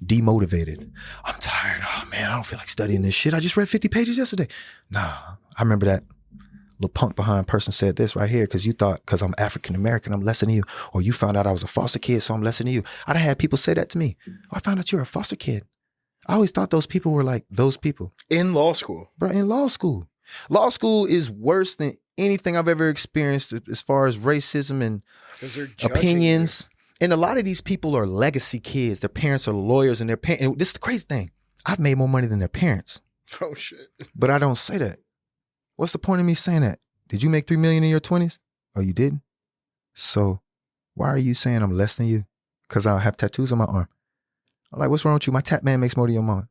demotivated, I'm tired. Oh man, I don't feel like studying this shit. I just read 50 pages yesterday. Nah, I remember that little punk behind person said this right here because you thought because I'm African American, I'm less than you. Or you found out I was a foster kid, so I'm less than you. I done had people say that to me. Oh, I found out you're a foster kid. I always thought those people were like those people. In law school. Bro, in law school. Law school is worse than anything I've ever experienced as far as racism and opinions. And a lot of these people are legacy kids. Their parents are lawyers and and this is the crazy thing. I've made more money than their parents. Oh shit. But I don't say that. What's the point of me saying that? Did you make $3 million in your 20s? Oh, you didn't? So why are you saying I'm less than you? Because I have tattoos on my arm. I'm like, what's wrong with you? My tat man makes more than your mom.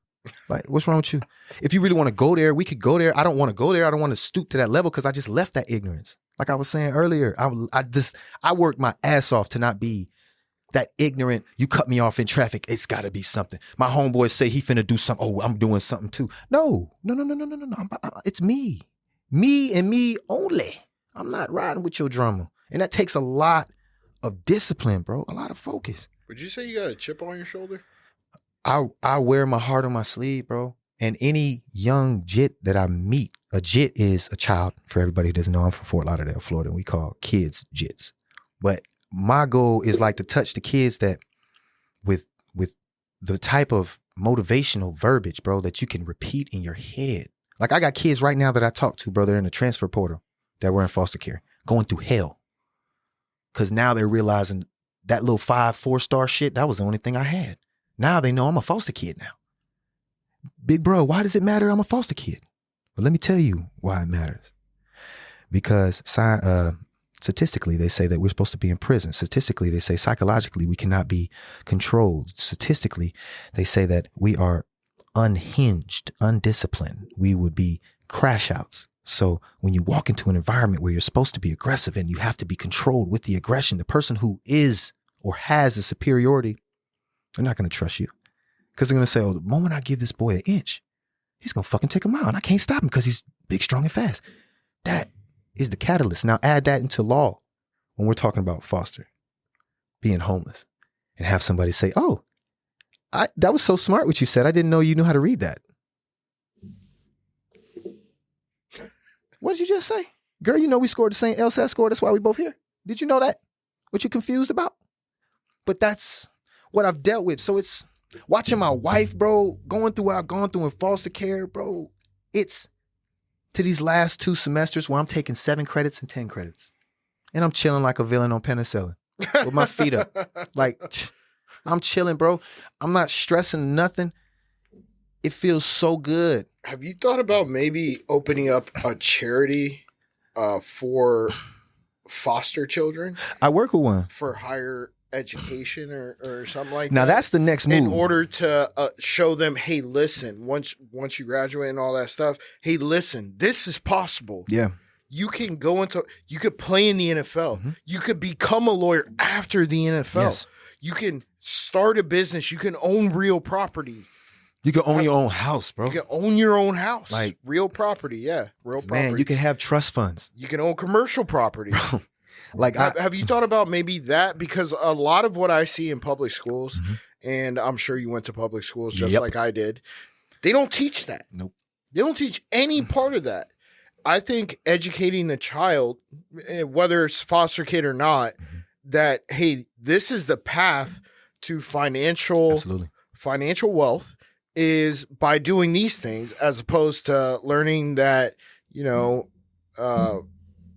Like, what's wrong with you? If you really want to go there, we could go there. I don't want to go there. I don't want to stoop to that level because I just left that ignorance. Like I was saying earlier, I worked my ass off to not be that ignorant. You cut me off in traffic. It's got to be something. My homeboys say he finna do something. Oh, I'm doing something too. No. It's me. Me and me only. I'm not riding with your drama. And that takes a lot of discipline, bro. A lot of focus. Would you say you got a chip on your shoulder? I wear my heart on my sleeve, bro. And any young jit that I meet, a jit is a child. For everybody who doesn't know, I'm from Fort Lauderdale, Florida, and we call kids jits. But my goal is like to touch the kids that with the type of motivational verbiage, bro, that you can repeat in your head. Like I got kids right now that I talk to, bro, they're in the transfer portal that were in foster care, going through hell. Because now they're realizing that little 4-star shit, that was the only thing I had. Now they know I'm a foster kid now. Big bro, why does it matter I'm a foster kid? Well, let me tell you why it matters. Because statistically, they say that we're supposed to be in prison. Statistically, they say psychologically we cannot be controlled. Statistically, they say that we are unhinged, undisciplined. We would be crash outs. So when you walk into an environment where you're supposed to be aggressive and you have to be controlled with the aggression, the person who is or has the superiority, they're not going to trust you. Because they're going to say, oh, the moment I give this boy an inch, he's going to fucking take him out. And I can't stop him because he's big, strong, and fast. That is the catalyst. Now add that into law when we're talking about foster, being homeless, and have somebody say, oh, that was so smart what you said. I didn't know you knew how to read that. What did you just say? Girl, you know we scored the same LSAT score. That's why we both here. Did you know that? What you confused about? But that's what I've dealt with. So it's watching my wife, bro, going through what I've gone through in foster care, bro. It's to these last 2 semesters where I'm taking 7 credits and 10 credits. And I'm chilling like a villain on penicillin with my feet up. Like, I'm chilling, bro. I'm not stressing nothing. It feels so good. Have you thought about maybe opening up a charity for foster children? I work with one. For higher education or something like now that? Now that's the next move. In order to show them, hey, listen, once you graduate and all that stuff, hey, listen, this is possible. Yeah. You can you could play in the NFL. Mm-hmm. You could become a lawyer after the NFL. Yes. You can start a business. You can own real property. You can own your own house, bro. You can own your own house. Like real property, yeah. Real property. Man, you can have trust funds. You can own commercial property. Bro, like have you thought about maybe that? Because a lot of what I see in public schools, mm-hmm. and I'm sure you went to public schools just like I did, they don't teach that. Nope. They don't teach any part of that. I think educating the child, whether it's foster kid or not, mm-hmm. that, hey, this is the path to financial wealth is by doing these things, as opposed to learning that,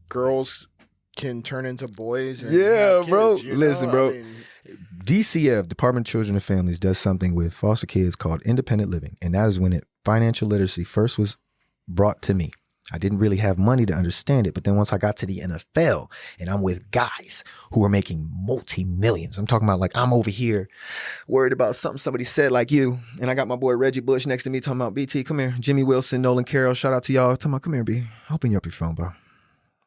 girls can turn into boys. And yeah, bro. Kids, Listen, bro. DCF, Department of Children and Families, does something with foster kids called independent living. And that is when financial literacy first was brought to me. I didn't really have money to understand it. But then once I got to the NFL and I'm with guys who are making multi-millions, I'm talking about like I'm over here worried about something somebody said like you. And I got my boy Reggie Bush next to me talking about BT, come here. Jimmy Wilson, Nolan Carroll, shout out to y'all. Talking about, come here, B. Open up your phone, bro.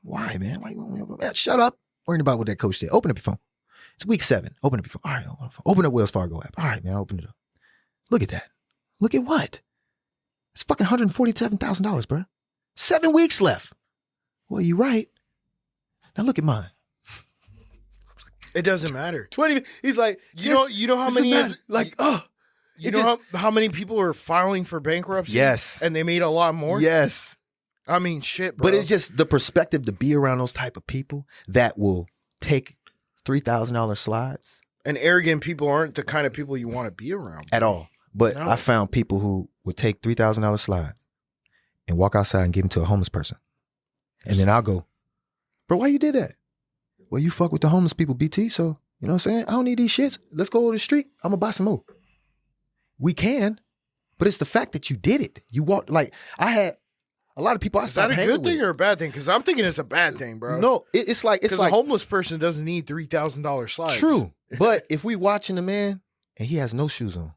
Why, man? Why you want me to open up? Shut up. Worrying about what that coach said. Open up your phone. It's week 7. Open up your phone. All right, open up Wells Fargo app. All right, man, open it up. Look at that. Look at what? It's fucking $147,000, bro. 7 weeks left. Well, you're right. Now look at mine. It doesn't matter. 20. He's like, you know how many how many people are filing for bankruptcy? Yes. And they made a lot more? Yes. I mean, shit, bro. But it's just the perspective to be around those type of people that will take $3,000 slides. And arrogant people aren't the kind of people you want to be around. At all. But no. I found people who would take $3,000 slides and walk outside and give them to a homeless person. And then I'll go, bro, why you did that? Well, you fuck with the homeless people, BT, so, you know what I'm saying? I don't need these shits. Let's go to the street. I'm going to buy some more. We can, but it's the fact that you did it. You walked, like, I had a lot of people I stopped hanging with. Is that a good thing or a bad thing? Because I'm thinking it's a bad thing, bro. No, it's like a homeless person doesn't need $3,000 slides. True, but if we watching the man and he has no shoes on,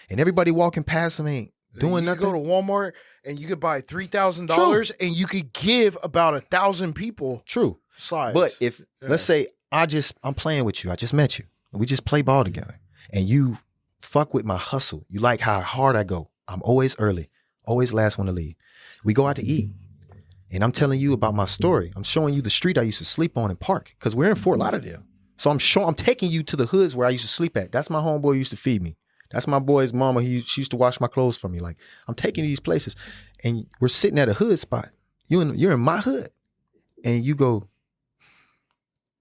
and everybody walking past him ain't doing nothing. You go to Walmart and you could buy $3,000 and you could give about 1,000 people slides. But if let's say I'm playing with you, I just met you, we just play ball together, and you fuck with my hustle. You like how hard I go. I'm always early, always last one to leave. We go out to eat, and I'm telling you about my story. I'm showing you the street I used to sleep on and park because we're in Fort Lauderdale. So I'm taking you to the hoods where I used to sleep at. That's my homeboy who used to feed me. That's my boy's mama. She used to wash my clothes for me. Like, I'm taking you these places, and we're sitting at a hood spot. You're in my hood, and you go,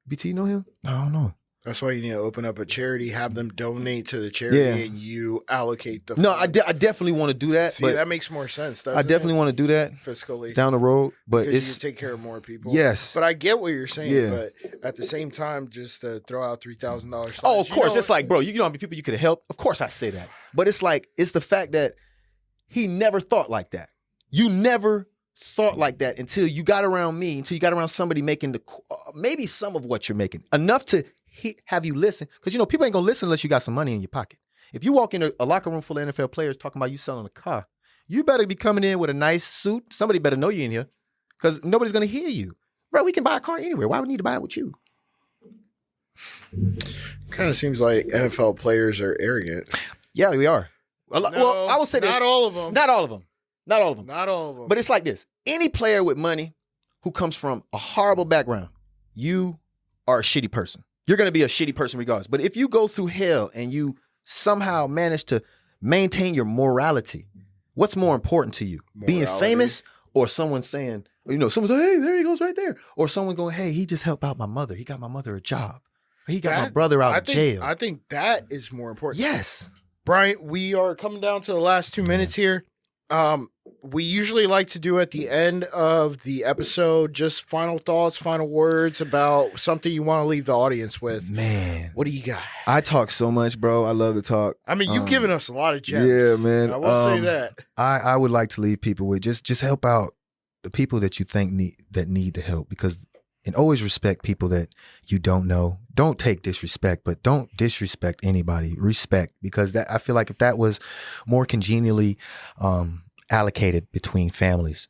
BT, you know him? No, I don't know. That's why you need to open up a charity, have them donate to the charity, and you allocate the funds. No, I definitely want to do that. See, but that makes more sense. I definitely want to do that fiscally down the road. But because you take care of more people. Yes. But I get what you're saying. But at the same time, just to throw out $3,000. Oh, of course. It's like, bro, you know how many people you could have helped? Of course I say that. But it's like, it's the fact that he never thought like that. You never thought like that until you got around me, until you got around somebody making maybe some of what you're making. Enough to have you listen. Because, people ain't going to listen unless you got some money in your pocket. If you walk in a locker room full of NFL players talking about you selling a car, you better be coming in with a nice suit. Somebody better know you in here because nobody's going to hear you. Bro, we can buy a car anywhere. Why would we need to buy it with you? Kind of seems like NFL players are arrogant. Yeah, we are. Well, I will say this. Not all of them. Not all of them. Not all of them. Not all of them. But it's like this. Any player with money who comes from a horrible background, you are a shitty person. You're going to be a shitty person regardless. But if you go through hell and you somehow manage to maintain your morality, what's more important to you? Morality. Being famous or someone saying, someone's like, hey, there he goes right there. Or someone going, hey, he just helped out my mother. He got my mother a job. He got my brother out of jail. I think that is more important. Yes. Brian, we are coming down to the last 2 minutes here. We usually like to do at the end of the episode just final thoughts, final words about something you want to leave the audience with. Man, what do you got? I talk so much, bro. I love to talk. I mean, you've given us a lot of gems. Yeah, man. I will say that. I would like to leave people with just help out the people that you think need the help, and always respect people that you don't know. Don't take disrespect, but don't disrespect anybody. Respect, because I feel like if that was more congenially allocated between families,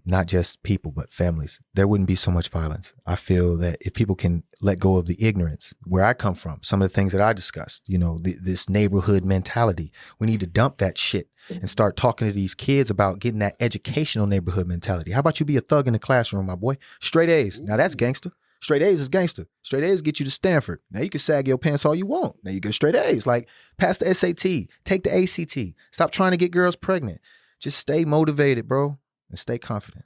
not just people, but families, there wouldn't be so much violence. I feel that if people can let go of the ignorance, where I come from, some of the things that I discussed, this neighborhood mentality, we need to dump that shit and start talking to these kids about getting that educational neighborhood mentality. How about you be a thug in the classroom, my boy? Straight A's. Now that's gangster. Straight A's is gangster. Straight A's get you to Stanford. Now you can sag your pants all you want. Now you get straight A's. Like, pass the SAT, take the ACT. Stop trying to get girls pregnant. Just stay motivated, bro, and stay confident.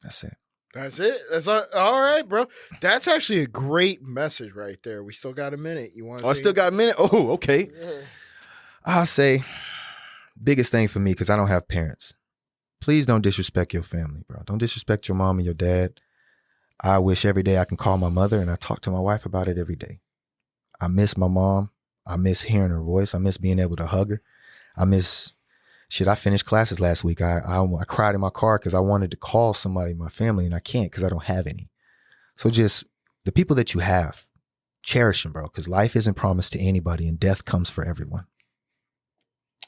That's it. That's it. That's all right, bro. That's actually a great message right there. We still got a minute. You want? I still got a minute. Oh, okay. Yeah. I'll say biggest thing for me, because I don't have parents. Please don't disrespect your family, bro. Don't disrespect your mom and your dad. I wish every day I can call my mother, and I talk to my wife about it every day. I miss my mom. I miss hearing her voice. I miss being able to hug her. I miss. Shit, I finished classes last week. I cried in my car because I wanted to call somebody in my family, and I can't because I don't have any. So just the people that you have, cherish them, bro, because life isn't promised to anybody, and death comes for everyone.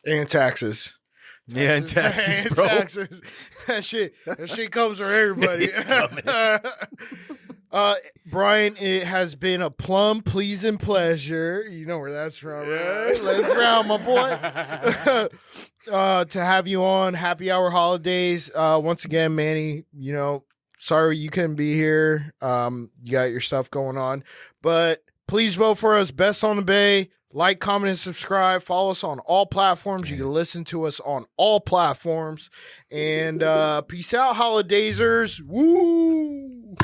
And taxes. Yeah, and taxes, bro. Taxes. That shit comes for everybody. Brian, it has been a plum pleasing pleasure. You know where that's from, right? Let's round, my boy. To have you on Happy Hour Holidaze. Once again, Manny, sorry you couldn't be here. You got your stuff going on. But please vote for us, Best on the Bay. Like, comment, and subscribe. Follow us on all platforms. You can listen to us on all platforms. And peace out, Holidazers. Woo!